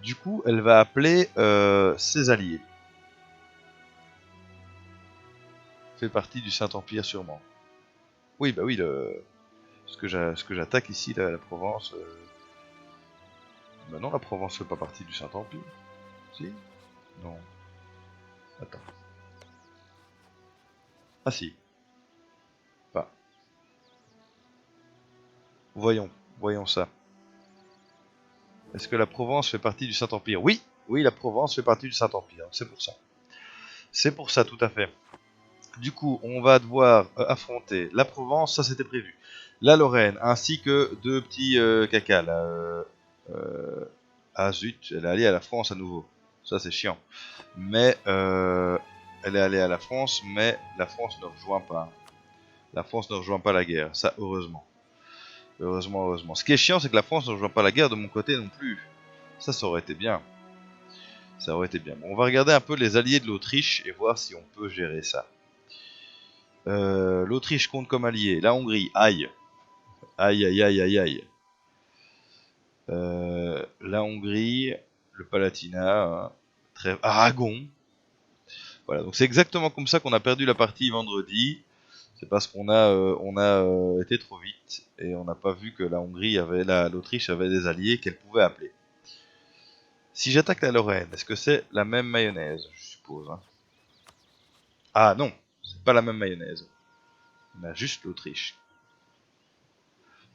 Du coup, elle va appeler ses alliés. Fait partie du Saint-Empire sûrement. Oui, bah oui, ce que j'attaque ici, la Provence... Bah non, la Provence fait pas partie du Saint-Empire. Si? Non. Attends. Ah si. Pas. Voyons ça. Est-ce que la Provence fait partie du Saint-Empire? Oui, la Provence fait partie du Saint-Empire, c'est pour ça. C'est pour ça, tout à fait. Du coup, on va devoir affronter la Provence, ça c'était prévu. La Lorraine, ainsi que 2 petits caca là. Ah zut, elle est allée à la France à nouveau. Ça c'est chiant. Mais elle est allée à la France, mais la France ne rejoint pas. La France ne rejoint pas la guerre, ça heureusement. Heureusement. Ce qui est chiant, c'est que la France ne rejoint pas la guerre de mon côté non plus. Ça aurait été bien. Ça aurait été bien. Bon, on va regarder un peu les alliés de l'Autriche et voir si on peut gérer ça. L'Autriche compte comme allié la Hongrie. Aïe. Aïe aïe aïe aïe aïe. La Hongrie, le Palatinat, hein, Aragon. Voilà, donc c'est exactement comme ça qu'on a perdu la partie vendredi. C'est parce qu'on a été trop vite et on n'a pas vu que la Hongrie avait, l'Autriche avait des alliés qu'elle pouvait appeler. Si j'attaque la Lorraine, est-ce que c'est la même mayonnaise? Je suppose. Hein. Ah non, c'est pas la même mayonnaise. On a juste l'Autriche.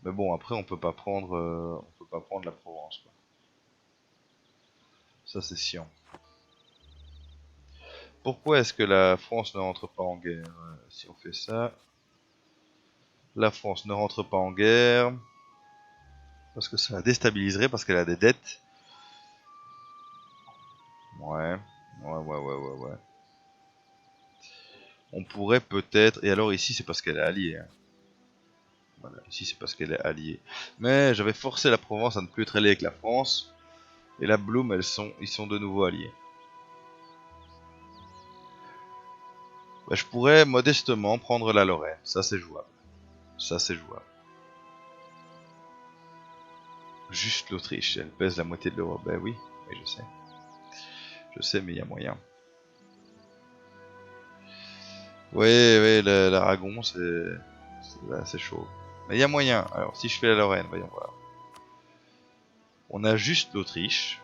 Mais bon, après on peut pas prendre la Provence. Quoi. Ça c'est chiant. Pourquoi est-ce que la France ne rentre pas en guerre? Si on fait ça, la France ne rentre pas en guerre parce que ça la déstabiliserait parce qu'elle a des dettes. Ouais. On pourrait peut-être... Et alors ici c'est parce qu'elle est alliée. Hein. Voilà, ici c'est parce qu'elle est alliée. Mais j'avais forcé la Provence à ne plus être alliée avec la France. Et la Bloom, ils sont de nouveau alliés. Bah, je pourrais modestement prendre la Lorraine. Ça c'est jouable. Juste l'Autriche, elle pèse la moitié de l'Europe. Ben oui, je sais. Je sais, mais il y a moyen. Oui, l'Aragon, c'est chaud. Mais il y a moyen. Alors, si je fais la Lorraine, voyons voir. On a juste l'Autriche,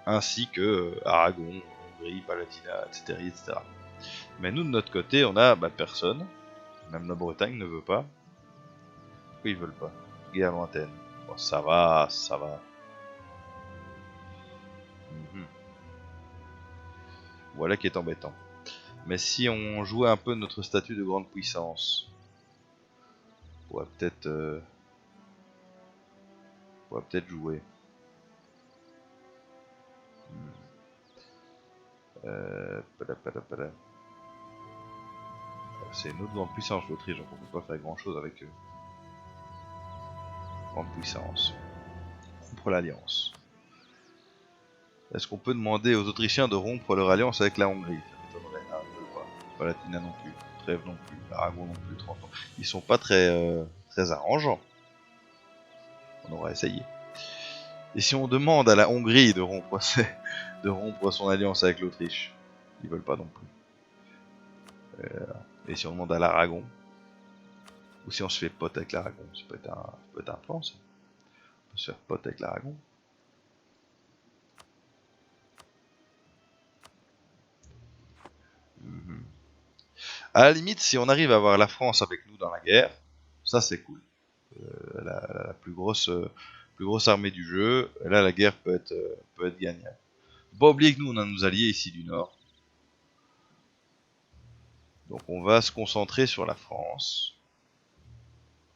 ainsi que Aragon, Hongrie, Palatinat, etc. Mais nous, de notre côté, on a personne. Même la Bretagne ne veut pas. Pourquoi ils veulent pas? Guerre lointaine. Bon, ça va. Voilà qui est embêtant. Mais si on jouait un peu notre statut de grande puissance, on pourrait peut-être jouer. C'est une autre grande puissance l'Autriche, donc on peut pas faire grand chose avec eux. Grande puissance. Rompre l'alliance. Est-ce qu'on peut demander aux Autrichiens de rompre leur alliance avec la Hongrie? Ça m'étonnerait. Ah, ils veulent pas. Palatinat non plus. Trêve non plus. Aragon non plus. 30 ans. Ils sont pas très arrangeants. On aura essayé. Et si on demande à la Hongrie de rompre, de rompre son alliance avec l'Autriche, ils veulent pas non plus. Et si on demande à l'Aragon, ou si on se fait pote avec l'Aragon, ça peut être un plan ça. On peut se faire pote avec l'Aragon. À la limite, si on arrive à avoir la France avec nous dans la guerre, ça c'est cool. La plus grosse armée du jeu, et là la guerre peut être gagnable. Faut pas oublier que nous on a nos alliés ici du nord. Donc on va se concentrer sur la France.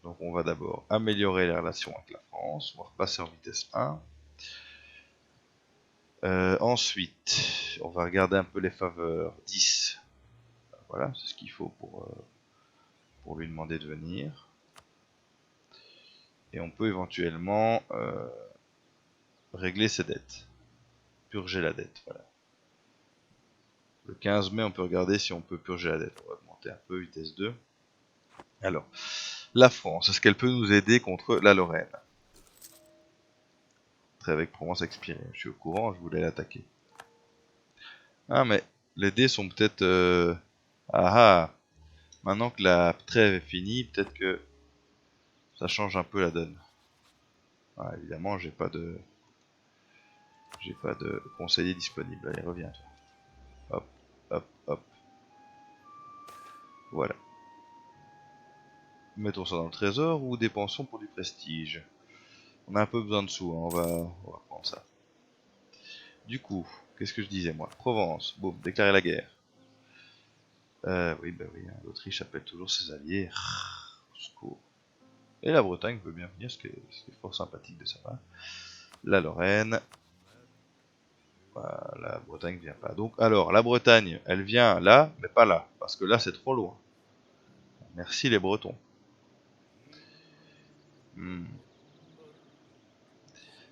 Donc on va d'abord améliorer les relations avec la France, on va repasser en vitesse 1. Ensuite, on va regarder un peu les faveurs. 10. Voilà, c'est ce qu'il faut pour lui demander de venir. Et on peut éventuellement régler ses dettes. Purger la dette, voilà. Le 15 mai, on peut regarder si on peut purger la dette. On va augmenter un peu, vitesse 2. Alors, la France, est-ce qu'elle peut nous aider contre la Lorraine? Trêve avec Provence expiré. Je suis au courant, je voulais l'attaquer. Ah, mais les dés sont peut-être... Ah ah. Maintenant que la trêve est finie, peut-être que ça change un peu la donne. Ah, évidemment, j'ai pas de conseiller disponible. Allez, reviens toi. Hop, hop, hop. Voilà. Mettons ça dans le trésor ou dépensons pour du prestige. On a un peu besoin de sous, hein. On va prendre ça. Du coup, qu'est-ce que je disais moi? Provence, boum, déclarer la guerre. Oui, bah oui, hein, l'Autriche appelle toujours ses alliés. Au secours. Et la Bretagne peut bien venir, ce qui est fort sympathique de sa part. La Lorraine. Voilà, la Bretagne vient pas. Donc, alors, la Bretagne, elle vient là, mais pas là. Parce que là, c'est trop loin. Merci les Bretons.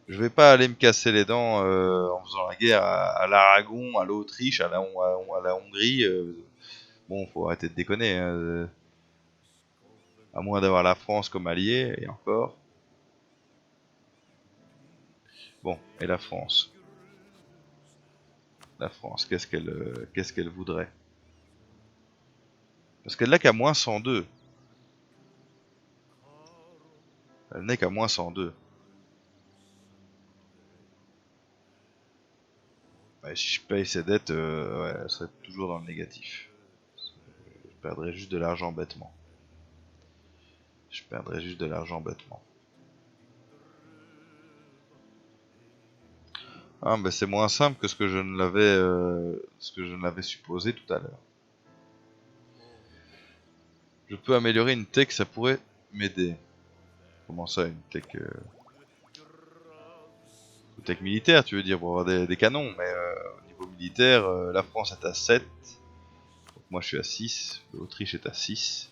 Je vais pas aller me casser les dents en faisant la guerre à l'Aragon, à l'Autriche, à la Hongrie. Bon, faut arrêter de déconner. Hein. À moins d'avoir la France comme allié, et encore. Bon, et la France. La France, qu'est-ce qu'elle voudrait? Parce qu'elle n'a qu'à moins 102. Elle n'est qu'à moins 102. Ouais, si je paye ses dettes, ouais, elle serait toujours dans le négatif. Je perdrais juste de l'argent bêtement. Je perdrais juste de l'argent bêtement. Ah, ben c'est moins simple que ce que je ne l'avais supposé tout à l'heure. Je peux améliorer une tech, ça pourrait m'aider. Comment ça, une tech une tech militaire, tu veux dire, pour avoir des canons. Mais au niveau militaire, la France est à 7. Donc moi je suis à 6. L'Autriche est à 6.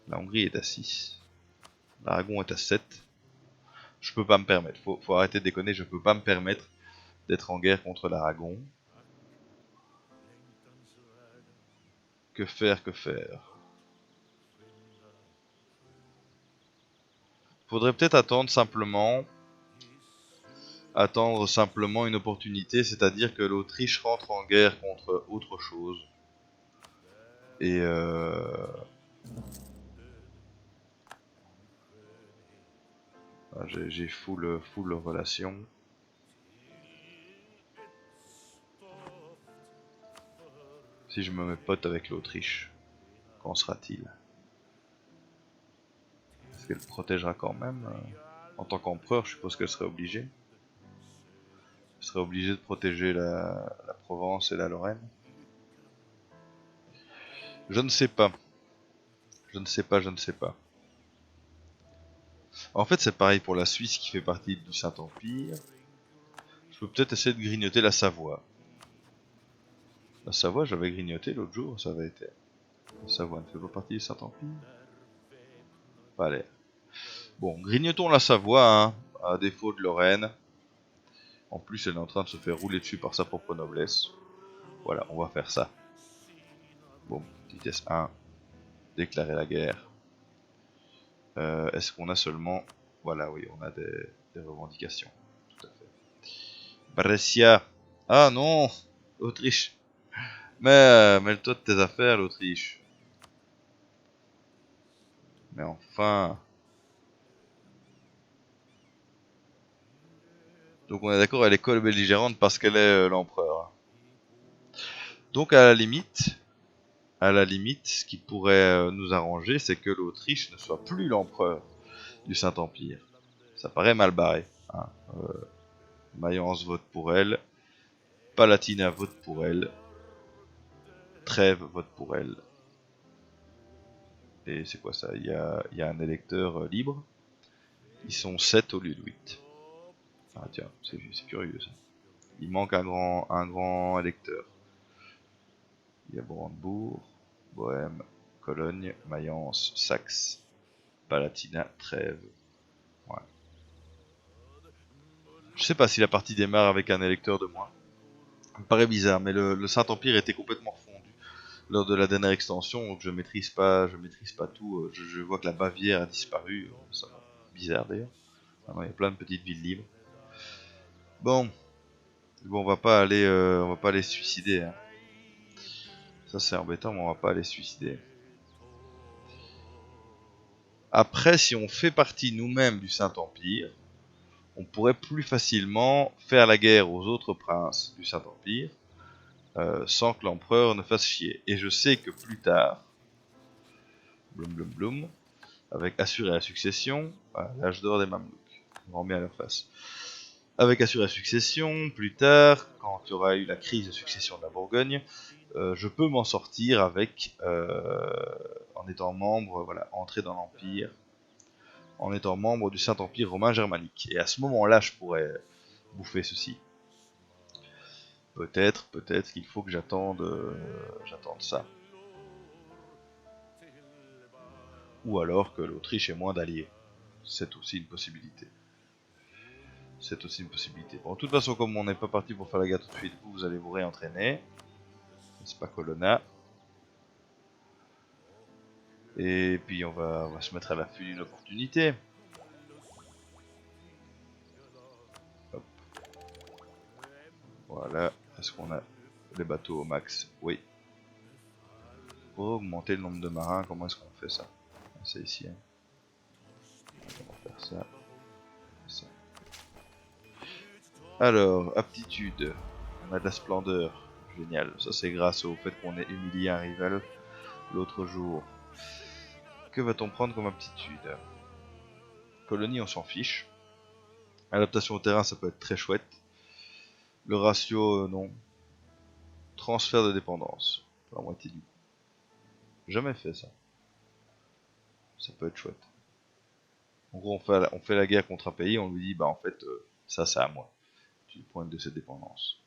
La Hongrie est à 6. L'Aragon est à 7. Je peux pas me permettre. Faut arrêter de déconner, je peux pas me permettre d'être en guerre contre l'Aragon. Que faire, que faire? Faudrait peut-être attendre simplement une opportunité, c'est-à-dire que l'Autriche rentre en guerre contre autre chose. Et j'ai full relation. Si je me mets pote avec l'Autriche, qu'en sera-t-il? Est-ce qu'elle protégera quand même? En tant qu'empereur, je suppose qu'elle serait obligée. Elle serait obligée de protéger la Provence et la Lorraine. Je ne sais pas. Je ne sais pas, je ne sais pas. En fait, c'est pareil pour la Suisse qui fait partie du Saint-Empire. Je peux peut-être essayer de grignoter la Savoie. La Savoie, j'avais grignoté l'autre jour, ça avait été. La Savoie ne fait pas partie du Saint-Empire. Pas l'air. Bon, grignotons la Savoie, hein, à défaut de Lorraine. En plus, elle est en train de se faire rouler dessus par sa propre noblesse. Voilà, on va faire ça. Bon, vitesse 1. Déclarer la guerre. Est-ce qu'on a seulement... Voilà, oui, on a des... des revendications. Tout à fait. Brescia. Ah non, l'Autriche. Mais mêle-toi de tes affaires, l'Autriche. Mais enfin. Donc on est d'accord, elle est co-belligérante parce qu'elle est l'empereur. Donc à la limite, ce qui pourrait nous arranger, c'est que l'Autriche ne soit plus l'empereur du Saint-Empire. Ça paraît mal barré. Hein. Mayence vote pour elle. Palatina vote pour elle. Trèves vote pour elle. Et c'est quoi ça? Il y a un électeur libre. Ils sont 7 au lieu de 8. Ah tiens, c'est curieux ça. Il manque un grand électeur. Il y a Brandebourg, Bohême, Cologne, Mayence, Saxe, Palatina, Trèves. Ouais. Je sais pas si la partie démarre avec un électeur de moins. Ça me paraît bizarre, mais le Saint-Empire était complètement fondu lors de la dernière extension, donc je maîtrise pas tout. Je vois que la Bavière a disparu, ça bizarre d'ailleurs. Maintenant, il y a plein de petites villes libres. Bon, on va pas aller se suicider. Hein. Ça c'est embêtant, mais on va pas aller se suicider. Après, si on fait partie nous-mêmes du Saint-Empire, on pourrait plus facilement faire la guerre aux autres princes du Saint-Empire sans que l'empereur ne fasse chier. Et je sais que plus tard, bloum bloum bloum, avec assurer la succession, l'âge d'or des Mamelouks, on remet à leur face. Avec assurer la succession, plus tard, quand il y aura eu la crise de succession de la Bourgogne, je peux m'en sortir avec, en étant membre, voilà, entrer dans l'Empire, en étant membre du Saint-Empire romain germanique. Et à ce moment-là, je pourrais bouffer ceci. Peut-être qu'il faut que j'attende ça. Ou alors que l'Autriche ait moins d'alliés. C'est aussi une possibilité. Bon, de toute façon, comme on n'est pas parti pour faire la guerre tout de suite, vous allez vous réentraîner. C'est pas Colonna. Et puis on va se mettre à l'affût d'une opportunité. Hop. Voilà. Est-ce qu'on a les bateaux au max? Oui. Pour augmenter le nombre de marins, comment est-ce qu'on fait ça? C'est ici. Hein. On va faire ça. Ça. Alors, aptitude. On a de la splendeur. Génial. Ça c'est grâce au fait qu'on ait humilié un rival l'autre jour. Que va-t-on prendre comme aptitude? Colonie, on s'en fiche. Adaptation au terrain, ça peut être très chouette. Le ratio, non. Transfert de dépendance. La moitié du coup. Jamais fait ça. Ça peut être chouette. En gros, on fait la guerre contre un pays, on lui dit, bah en fait, ça c'est à moi. Tu pointes de cette dépendance.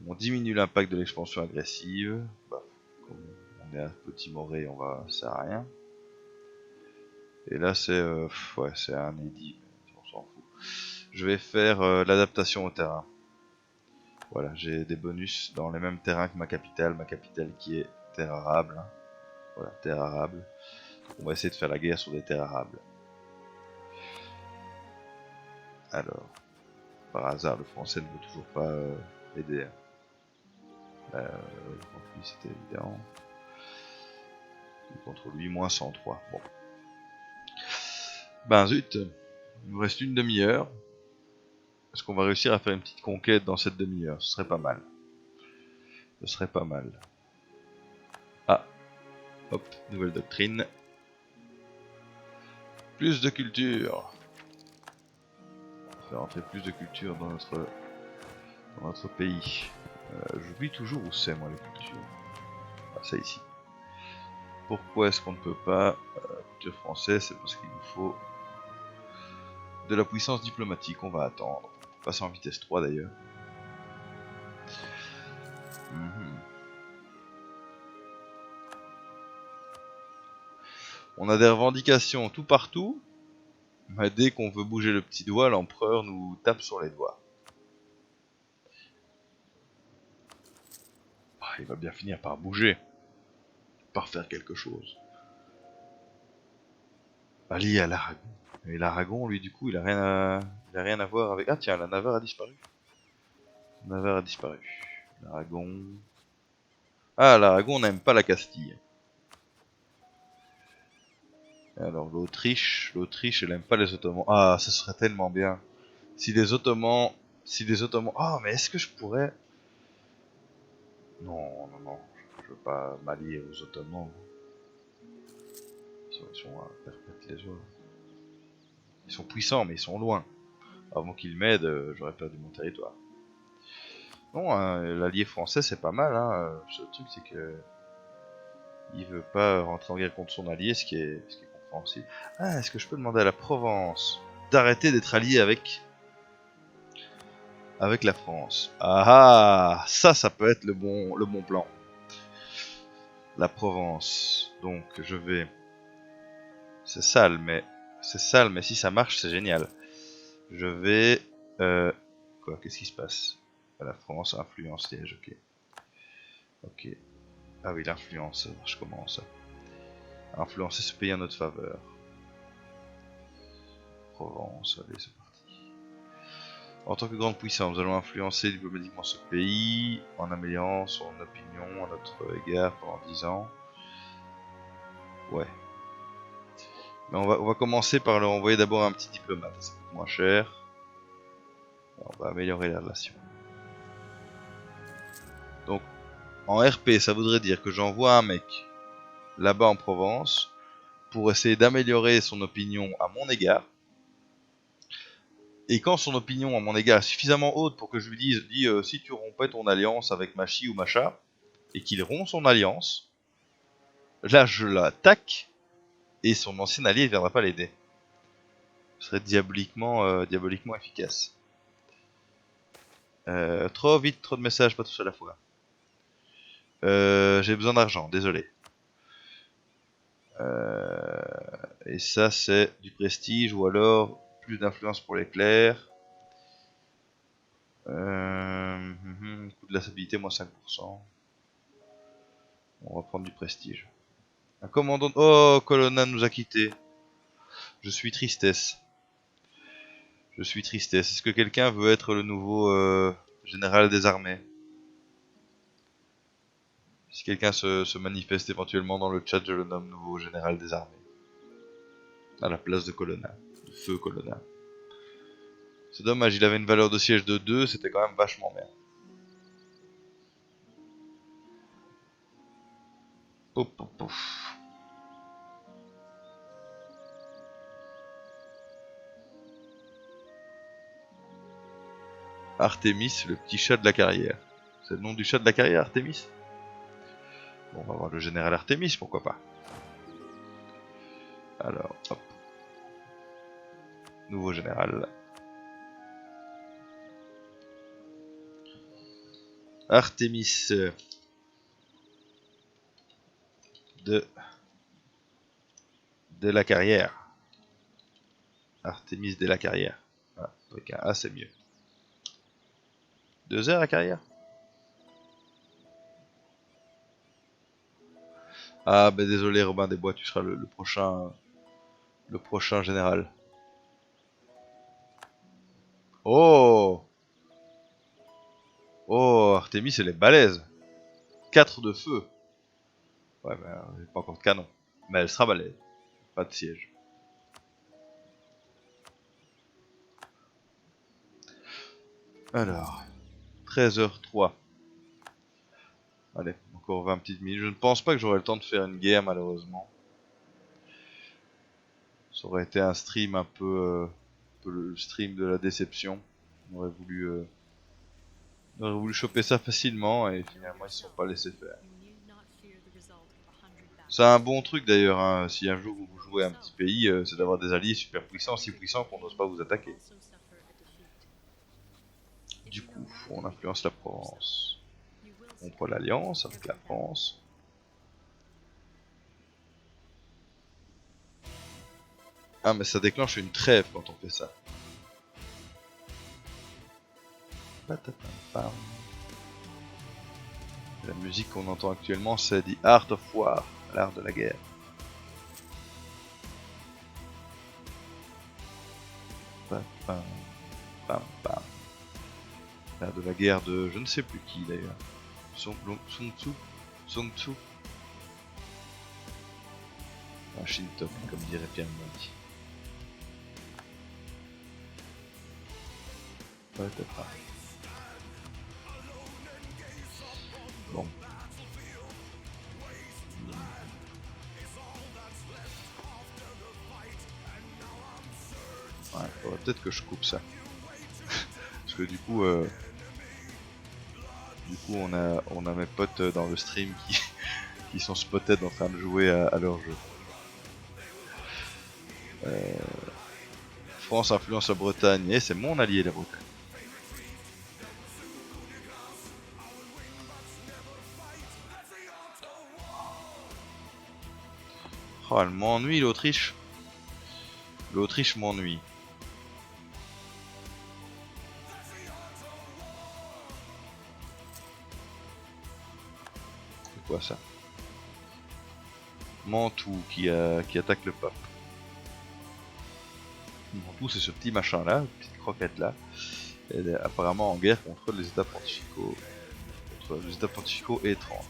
On diminue l'impact de l'expansion agressive. Bah, comme on est à Petit Moré, ça sert à rien. Et là, c'est ouais, c'est un édit, on s'en fout. Je vais faire l'adaptation au terrain. Voilà, j'ai des bonus dans les mêmes terrains que ma capitale qui est terre arable. Hein. Voilà, terre arable. On va essayer de faire la guerre sur des terres arables. Alors, par hasard, le français ne veut toujours pas aider. Contre lui, c'était évident. Contre lui, moins 103. Bon. Ben zut, il nous reste une demi-heure. Est-ce qu'on va réussir à faire une petite conquête dans cette demi-heure? Ce serait pas mal. Ce serait pas mal. Ah, hop, nouvelle doctrine. Plus de culture. On va faire entrer plus de culture dans notre pays. J'oublie toujours où c'est, moi, la culture. Ah, ça ici. Pourquoi est-ce qu'on ne peut pas culture française? C'est parce qu'il nous faut de la puissance diplomatique. On va attendre. On va passer en vitesse 3 d'ailleurs. On a des revendications tout partout. Mais dès qu'on veut bouger le petit doigt, l'empereur nous tape sur les doigts. Ah, il va bien finir par bouger. Par faire quelque chose. Allié à l'Aragon. Et l'Aragon, lui, du coup, il a rien à voir avec... Ah tiens, la Navarre a disparu. La Navarre a disparu. L'Aragon... Ah, l'Aragon n'aime pas la Castille. Alors l'Autriche, elle aime pas les Ottomans. Ah, ça serait tellement bien. Si les Ottomans... Ah, mais est-ce que je pourrais... Non, non, non. Je veux pas m'allier aux Ottomans. Ils sont à perpète les oies. Ils sont puissants, mais ils sont loin. Avant qu'ils m'aident, j'aurais perdu mon territoire. Non, hein, l'allié français c'est pas mal. Hein. Le truc c'est que il veut pas rentrer en guerre contre son allié, ce qui est compréhensible. Ah, est-ce que je peux demander à la Provence d'arrêter d'être allié avec la France? Ah, ça peut être le bon plan. La Provence. Donc je vais. C'est sale, mais si ça marche, c'est génial. Je vais. Quoi? Qu'est-ce qui se passe? La France influence siège. Ok. Ok. Ah oui, l'influence. Je commence à influencer ce pays en notre faveur. Provence, allez, c'est parti. En tant que grande puissance, nous allons influencer diplomatiquement ce pays en améliorant son opinion à notre égard pendant 10 ans. Ouais. Mais on va commencer par leur envoyer d'abord un petit diplomate, ça coûte moins cher. On va améliorer les relations. Donc, en RP, ça voudrait dire que j'envoie un mec là-bas en Provence pour essayer d'améliorer son opinion à mon égard. Et quand son opinion à mon égard est suffisamment haute pour que je lui dise si tu rompais ton alliance avec Machi ou Macha, et qu'il rompt son alliance, là je l'attaque, et son ancien allié ne viendra pas l'aider. Ce serait diaboliquement efficace. Trop vite, trop de messages, pas tous à la fois. J'ai besoin d'argent, désolé. Et ça c'est du prestige, ou alors plus d'influence pour les clercs. Coût de la stabilité, moins 5%. On va prendre du prestige. Un commandant... Oh, Colonna nous a quittés. Je suis tristesse. Est-ce que quelqu'un veut être le nouveau général des armées? Si quelqu'un se manifeste éventuellement dans le chat, je le nomme nouveau général des armées. À la place de Colonna. De feu Colonna. C'est dommage, il avait une valeur de siège de 2, c'était quand même vachement bien. Pouf, pouf, pouf. Artemis, le petit chat de la carrière. C'est le nom du chat de la carrière, Artemis? Bon, on va voir le général Artemis, pourquoi pas. Alors, hop. Nouveau général. Artemis de la carrière. Artemis de la carrière. Voilà, avec un A c'est mieux. 2 heures la carrière? Ah bah désolé Robin des Bois, tu seras le prochain général. Oh! Oh, Artemis elle est balèze. 4 de feu. Ouais mais elle pas encore de canon. Mais elle sera balèze. Pas de siège. Alors, 13h03. Allez, encore 20 petites minutes. Je ne pense pas que j'aurai le temps de faire une guerre malheureusement. Ça aurait été un stream un peu le stream de la déception. On aurait voulu choper ça facilement et finalement ils se sont pas laissés faire. C'est un bon truc d'ailleurs, hein. Si un jour vous jouez un petit pays, c'est d'avoir des alliés super puissants, si puissants qu'on n'ose pas vous attaquer. Du coup, on influence la Provence. On prend l'alliance avec la France. Ah mais ça déclenche une trêve quand on fait ça. La musique qu'on entend actuellement c'est The Art of War, l'art de la guerre. Pam, pam, pam. Là, de la guerre de je ne sais plus qui d'ailleurs. Sun Tzu. Sun Tzu. Un Shintok, comme dirait Pierre Mondi. Peut-être pas. Bon. Ouais, faudrait peut-être que je coupe ça. Parce que du coup on a mes potes dans le stream qui sont spotted en train de jouer à leur jeu. France influence la Bretagne, et c'est mon allié la Bretagne. Oh, elle m'ennuie l'Autriche. L'Autriche m'ennuie. C'est quoi ça? Mantoue qui attaque le pape. Mantoue, c'est ce petit machin là, petite croquette là. Elle est apparemment en guerre contre les États pontificaux. Contre les États pontificaux et 30.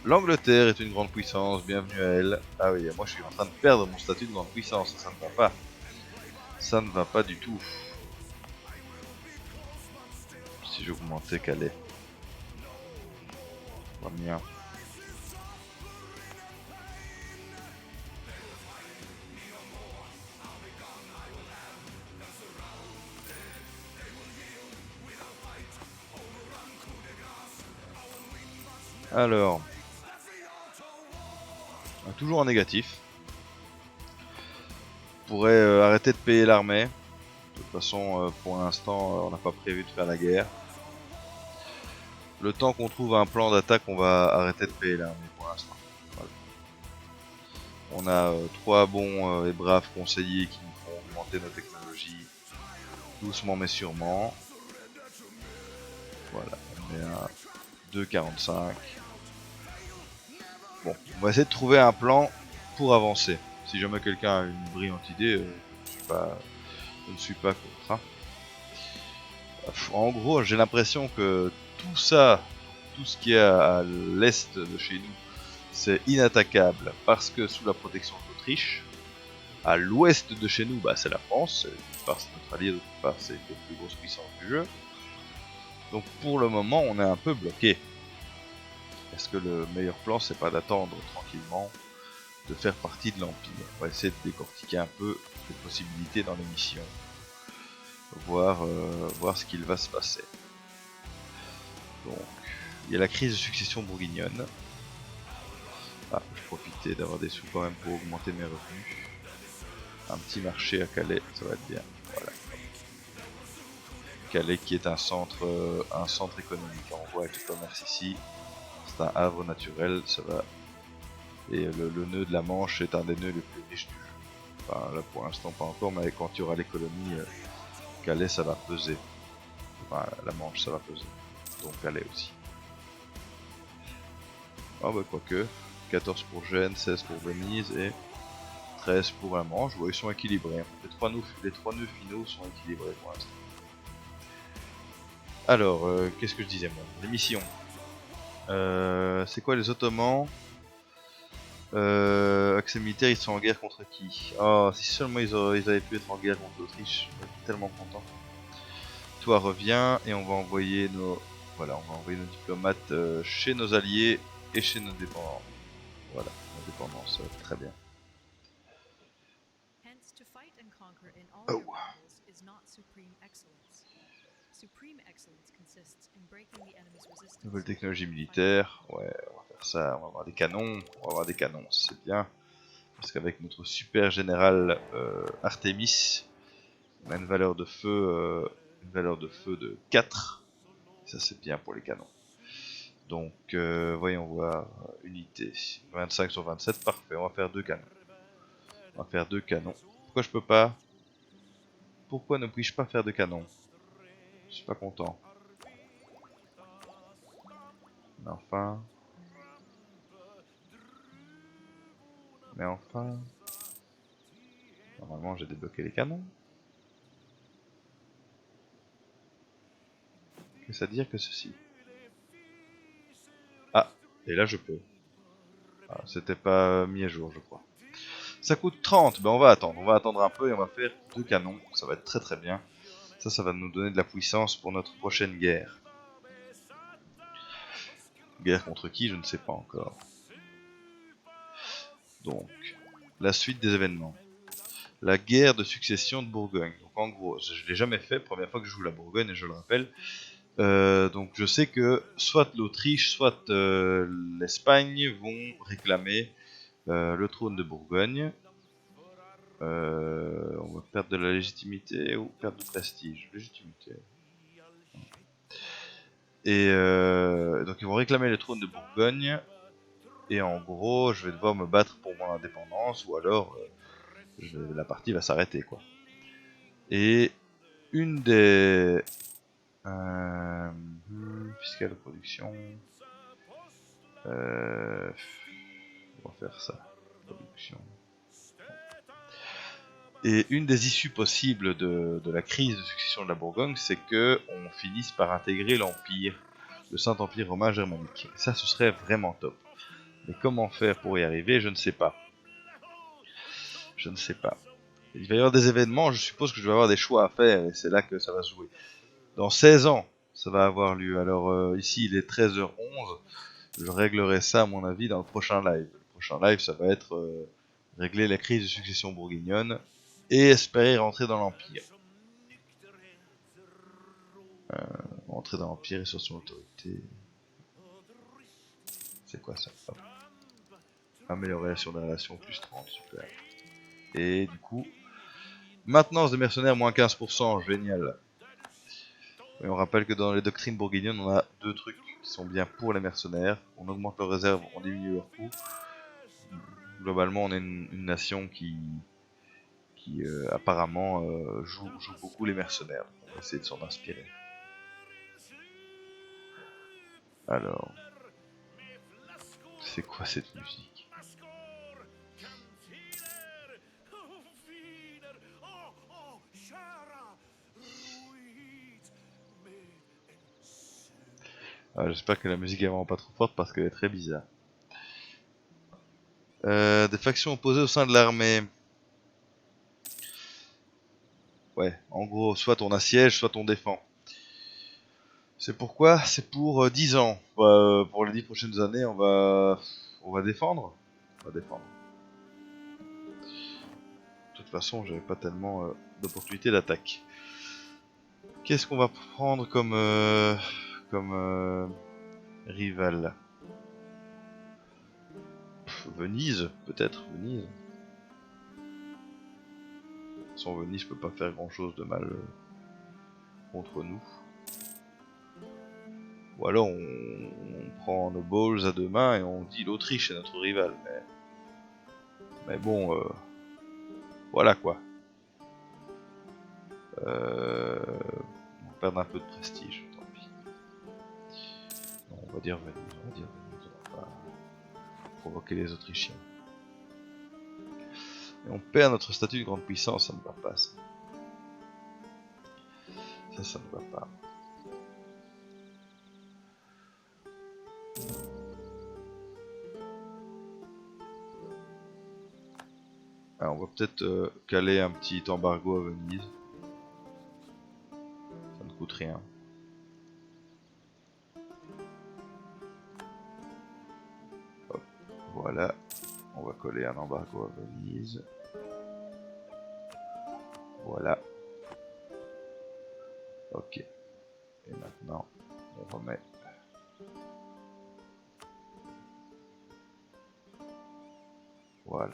L'Angleterre est une grande puissance, bienvenue à elle. Ah oui, moi je suis en train de perdre mon statut de grande puissance, ça ne va pas. Ça ne va pas du tout. Si j'augmentais Calais. Pas bien. Alors, toujours en négatif. On pourrait arrêter de payer l'armée. De toute façon, pour l'instant, on n'a pas prévu de faire la guerre. Le temps qu'on trouve un plan d'attaque, on va arrêter de payer l'armée pour l'instant. Voilà. On a 3 bons et braves conseillers qui nous font augmenter nos technologies doucement mais sûrement. Voilà, on est à 2,45. Bon, on va essayer de trouver un plan pour avancer. Si jamais quelqu'un a une brillante idée, je ne suis pas contre. Hein. En gros, j'ai l'impression que tout ça, tout ce qui est à l'est de chez nous, c'est inattaquable parce que sous la protection de l'Autriche. À l'ouest de chez nous, bah, c'est la France, d'une part c'est notre allié, d'autre part c'est la plus grosse puissance du jeu. Donc pour le moment, on est un peu bloqué. Est-ce que le meilleur plan, c'est pas d'attendre tranquillement de faire partie de l'Empire? On va essayer de décortiquer un peu les possibilités dans l'émission, voir ce qu'il va se passer. Donc, il y a la crise de succession bourguignonne. Ah, je vais profiter d'avoir des sous quand même pour augmenter mes revenus. Un petit marché à Calais, ça va être bien. Voilà. Calais qui est un centre économique. On voit avec le commerce ici. C'est un havre naturel, ça va. Et le nœud de la Manche est un des nœuds les plus riches du jeu. Enfin là pour l'instant pas encore, mais quand il y aura l'économie, Calais ça va peser. Enfin la Manche ça va peser. Donc Calais aussi. Ah bah quoique. 14 pour Gênes, 16 pour Venise et 13 pour la Manche. Ouais, ils sont équilibrés. Les trois nœuds finaux sont équilibrés pour l'instant. Alors, qu'est-ce que je disais moi? Les missions. C'est quoi les Ottomans? Accès militaire, ils sont en guerre contre qui? Oh, si seulement ils avaient pu être en guerre contre l'Autriche, j'étais tellement content. Toi reviens et on va envoyer nos diplomates chez nos alliés et chez nos dépendants. Voilà, nos dépendants, ça va être très bien. Oh. Nouvelle technologie militaire, ouais, on va faire ça, on va avoir des canons, c'est bien. Parce qu'avec notre super général Artemis, on a une valeur de feu de 4. Ça c'est bien pour les canons. Donc voyons voir, unité, 25 sur 27, parfait, on va faire 2 canons. Pourquoi je peux pas? Pourquoi ne puis-je pas faire de canons? Je suis pas content. Mais enfin... Normalement j'ai débloqué les canons. Qu'est-ce à dire que ceci? Ah, et là je peux. Ah, c'était pas mis à jour, je crois. Ça coûte 30, ben on va attendre un peu et on va faire 2 canons, ça va être très très bien. Ça va nous donner de la puissance pour notre prochaine guerre. Guerre contre qui, je ne sais pas encore. Donc, la suite des événements. La guerre de succession de Bourgogne. Donc en gros, je ne l'ai jamais fait, première fois que je joue la Bourgogne, et je le rappelle. Donc je sais que soit l'Autriche, soit l'Espagne vont réclamer le trône de Bourgogne. On va perdre de la légitimité ou perdre du prestige. Légitimité. Et donc ils vont réclamer le trône de Bourgogne. Et en gros, je vais devoir me battre pour mon indépendance, ou alors la partie va s'arrêter, quoi. Et une des... fiscale de production... on va faire ça. Production... Et une des issues possibles de la crise de succession de la Bourgogne, c'est que on finisse par intégrer l'Empire, le Saint-Empire romain germanique. Ça, ce serait vraiment top. Mais comment faire pour y arriver, je ne sais pas. Je ne sais pas. Il va y avoir des événements, je suppose que je vais avoir des choix à faire, et c'est là que ça va se jouer. Dans 16 ans, ça va avoir lieu. Alors ici, il est 13h11. Je réglerai ça, à mon avis, dans le prochain live. Le prochain live, ça va être régler la crise de succession bourguignonne et espérer rentrer dans l'Empire. Rentrer dans l'Empire et sur son autorité. C'est quoi ça? Hop. Amélioration des relations, plus 30, super. Et du coup, maintenance des mercenaires, moins 15%, génial. Et on rappelle que dans les doctrines bourguignonnes, on a deux trucs qui sont bien pour les mercenaires. On augmente leurs réserves, on diminue leurs coûts. Globalement, on est une nation qui apparemment joue beaucoup les mercenaires. On va essayer de s'en inspirer. Alors, c'est quoi cette musique? J'espère que la musique est vraiment pas trop forte parce qu'elle est très bizarre. Des factions opposées au sein de l'armée. Ouais, en gros, soit on assiège, soit on défend. C'est pourquoi? C'est pour 10 ans. Pour les 10 prochaines années, on va défendre. On va défendre. De toute façon, j'avais pas tellement d'opportunités d'attaque. Qu'est-ce qu'on va prendre comme rival? Venise, peut-être. Venise. Sans Venise, peut pas faire grand-chose de mal contre nous. Ou alors on prend nos balls à deux mains et on dit l'Autriche est notre rival. Mais bon, voilà quoi. On va perdre un peu de prestige, tant pis. Non, on va dire Venise, on va pas provoquer les Autrichiens. Et on perd notre statut de grande puissance, ça ne va pas ça. Ça ne va pas. Alors, on va peut-être caler un petit embargo à Venise. Ça ne coûte rien. Hop, voilà. On va coller un embargo à Venise. Voilà. Ok. Et maintenant, on remet. Voilà.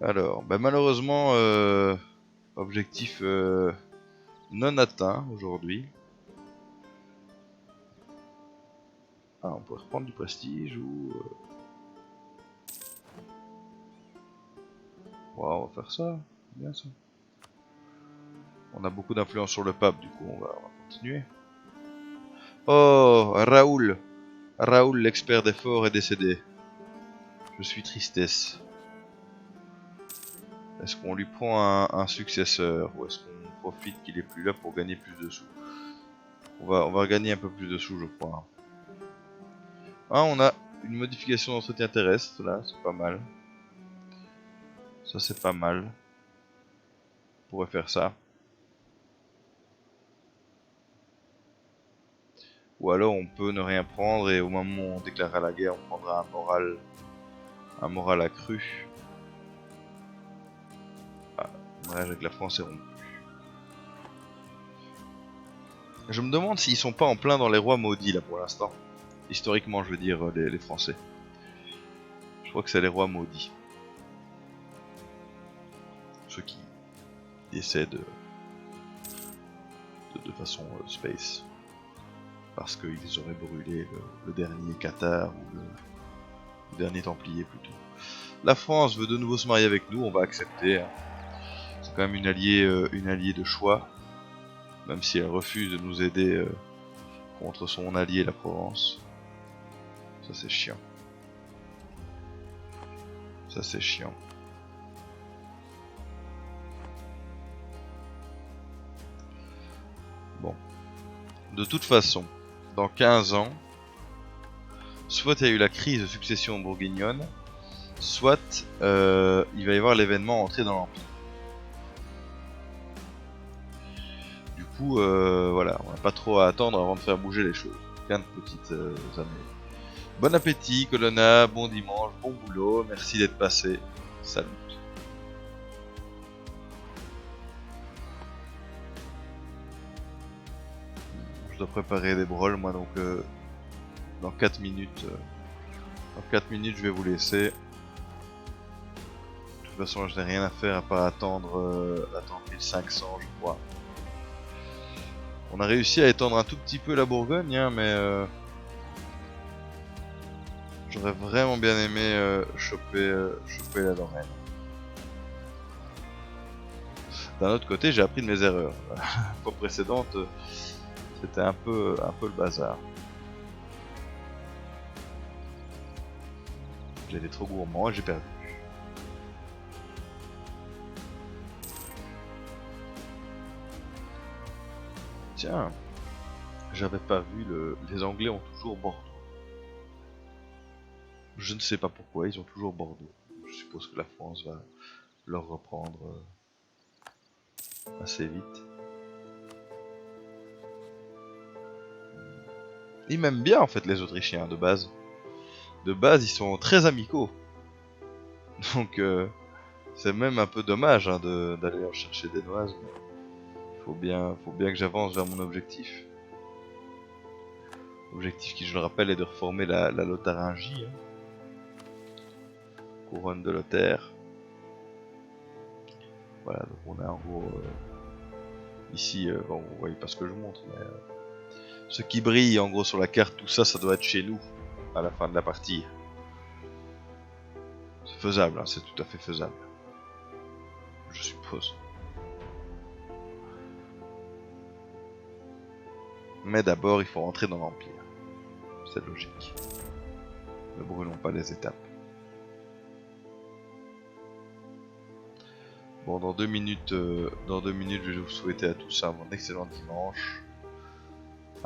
Alors, bah malheureusement, objectif non atteint aujourd'hui. Ah, on pourrait reprendre du prestige ou... Ouais, on va faire ça, bien ça. On a beaucoup d'influence sur le pape, du coup on va continuer. Oh, Raoul. Raoul, l'expert des forts, est décédé. Je suis tristesse. Est-ce qu'on lui prend un successeur ou est-ce qu'on profite qu'il est plus là pour gagner plus de sous. On va gagner un peu plus de sous, je crois. Ah, on a une modification d'entretien terrestre, là, c'est pas mal. Ça, c'est pas mal. On pourrait faire ça. Ou alors, on peut ne rien prendre et au moment où on déclarera la guerre, on prendra un moral accru. Ah, le mariage avec la France est rompu. Je me demande s'ils sont pas en plein dans les rois maudits, là, pour l'instant. Historiquement, je veux dire, les Français. Je crois que c'est les rois maudits. Ceux qui décèdent de façon space. Parce qu'ils auraient brûlé le dernier Qatar ou le dernier Templier plutôt. La France veut de nouveau se marier avec nous, on va accepter. Hein. C'est quand même une alliée de choix. Même si elle refuse de nous aider contre son allié la Provence. Ça c'est chiant. Ça c'est chiant. Bon. De toute façon, dans 15 ans, soit il y a eu la crise de succession bourguignonne, soit il va y avoir l'événement entré dans l'Empire. Du coup, voilà, on n'a pas trop à attendre avant de faire bouger les choses. 15 petites années. Bon appétit, Colonna, bon dimanche, bon boulot, merci d'être passé. Salut. Je dois préparer des broles, moi, donc dans 4 minutes. Dans 4 minutes, je vais vous laisser. De toute façon, je n'ai rien à faire à part attendre 1500, je crois. On a réussi à étendre un tout petit peu la Bourgogne, hein, mais j'aurais vraiment bien aimé choper la Lorraine. D'un autre côté, j'ai appris de mes erreurs. La fois précédente, c'était un peu le bazar. J'étais trop gourmand et j'ai perdu. Tiens, j'avais pas vu les Anglais ont toujours Bordeaux. Je ne sais pas pourquoi, ils ont toujours Bordeaux. Je suppose que la France va leur reprendre assez vite. Ils m'aiment bien en fait les Autrichiens de base. De base, ils sont très amicaux. Donc c'est même un peu dommage hein, d'aller leur chercher des noises. Mais faut bien que j'avance vers mon objectif. L'objectif qui, je le rappelle, est de reformer la Lotharingie. Hein. Couronne de Lothaire. Voilà, donc on a en gros ici, bon, vous voyez pas ce que je montre, mais ce qui brille en gros sur la carte, tout ça, ça doit être chez nous à la fin de la partie. C'est faisable, hein, c'est tout à fait faisable. Je suppose. Mais d'abord, il faut rentrer dans l'Empire. C'est logique. Ne brûlons pas les étapes. Bon, dans 2 minutes, je vais vous souhaiter à tous un excellent dimanche.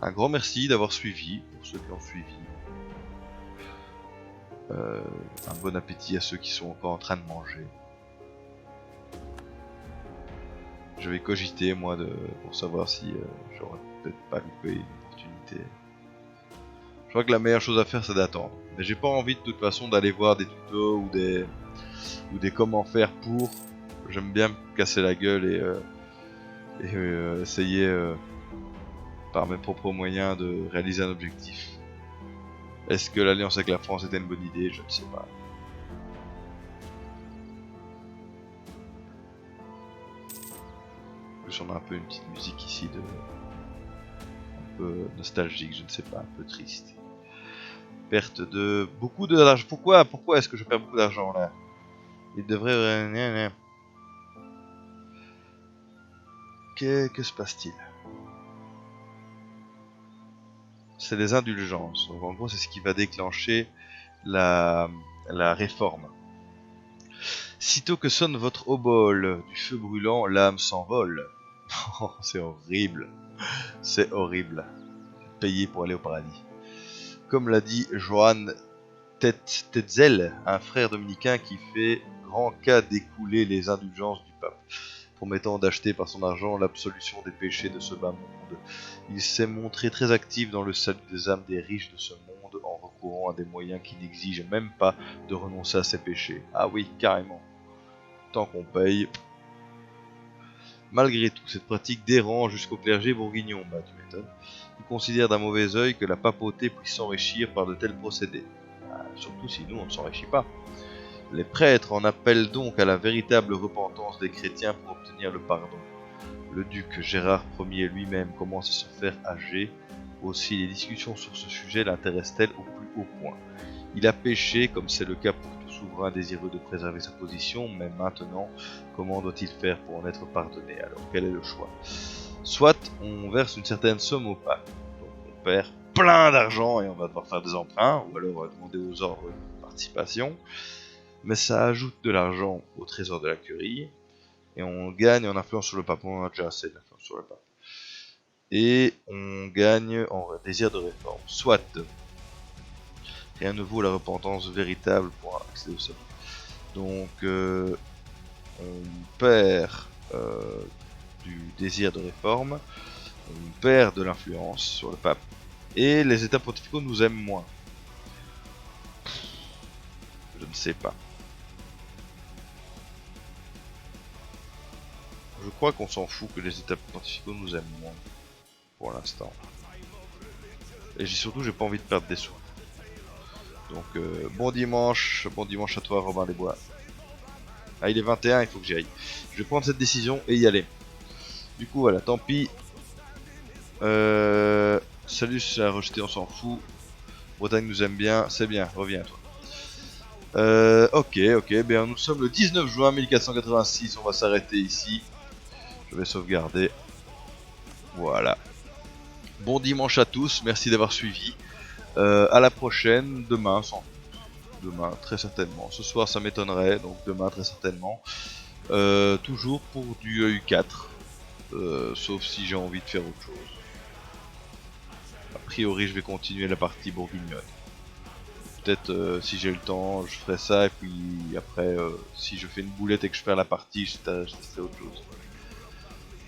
Un grand merci d'avoir suivi, pour ceux qui ont suivi. Un bon appétit à ceux qui sont encore en train de manger. Je vais cogiter, moi, pour savoir si j'aurais peut-être pas loupé une opportunité. Je crois que la meilleure chose à faire, c'est d'attendre. Mais j'ai pas envie de toute façon d'aller voir des tutos ou des comment faire pour. J'aime bien me casser la gueule et essayer par mes propres moyens de réaliser un objectif. Est-ce que l'alliance avec la France était une bonne idée? Je ne sais pas. En plus on a un peu une petite musique ici un peu nostalgique, je ne sais pas, un peu triste. Perte de beaucoup d'argent. Pourquoi est-ce que je perds beaucoup d'argent là? Il devrait... Que se passe-t-il? C'est les indulgences. Donc, en gros, c'est ce qui va déclencher la réforme. Sitôt que sonne votre obole du feu brûlant, l'âme s'envole. Oh, c'est horrible. C'est horrible. Payer pour aller au paradis. Comme l'a dit Johan Tetzel, un frère dominicain qui fait grand cas d'écouler les indulgences du pape, promettant d'acheter par son argent l'absolution des péchés de ce bas monde. Il s'est montré très actif dans le salut des âmes des riches de ce monde en recourant à des moyens qui n'exigent même pas de renoncer à ses péchés. Ah oui, carrément. Tant qu'on paye. Malgré tout, cette pratique dérange jusqu'au clergé bourguignon, bah tu m'étonnes. Il considère d'un mauvais œil que la papauté puisse s'enrichir par de tels procédés. Surtout si nous on ne s'enrichit pas. Les prêtres en appellent donc à la véritable repentance des chrétiens pour obtenir le pardon. Le duc Gérard Ier lui-même commence à se faire âgé. Aussi les discussions sur ce sujet l'intéressent-elles au plus haut point. Il a péché, comme c'est le cas pour tout souverain désireux de préserver sa position, mais maintenant, comment doit-il faire pour en être pardonné? Alors quel est le choix? Soit on verse une certaine somme au pape, donc on perd plein d'argent et on va devoir faire des emprunts, ou alors on va demander aux ordres une participation, mais ça ajoute de l'argent au trésor de la curie, et on gagne en influence sur le pape, on a déjà assez d'influence sur le pape. Et on gagne en désir de réforme. Soit rien ne vaut la repentance véritable pour accéder au salut. Donc on perd du désir de réforme, on perd de l'influence sur le pape, et les états pontificaux nous aiment moins. Je ne sais pas. Je crois qu'on s'en fout que les états pontificaux nous aiment moins, pour l'instant. Et surtout, j'ai pas envie de perdre des sous. Donc bon dimanche à toi Robin des Bois. Ah, il est 21, il faut que j'y aille. Je vais prendre cette décision et y aller. Du coup voilà, tant pis. Salut, c'est à rejeter, on s'en fout. Bretagne nous aime bien, c'est bien, reviens toi. Ok, bien nous sommes le 19 juin 1486, on va s'arrêter ici. Je vais sauvegarder. Voilà. Bon dimanche à tous, merci d'avoir suivi. À la prochaine, demain sans doute. Demain très certainement. Ce soir ça m'étonnerait, donc demain très certainement. Toujours pour du EU4. Sauf si j'ai envie de faire autre chose. A priori je vais continuer la partie bourguignonne. Peut-être si j'ai le temps je ferai ça et puis après si je fais une boulette et que je perds la partie je testerai autre chose.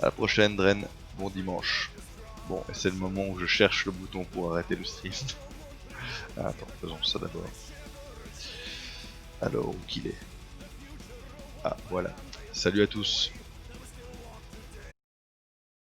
A la prochaine Dren, bon dimanche. Bon et c'est le moment où je cherche le bouton pour arrêter le stream. Ah, attends, faisons ça d'abord. Alors où qu'il est? Ah voilà. Salut à tous.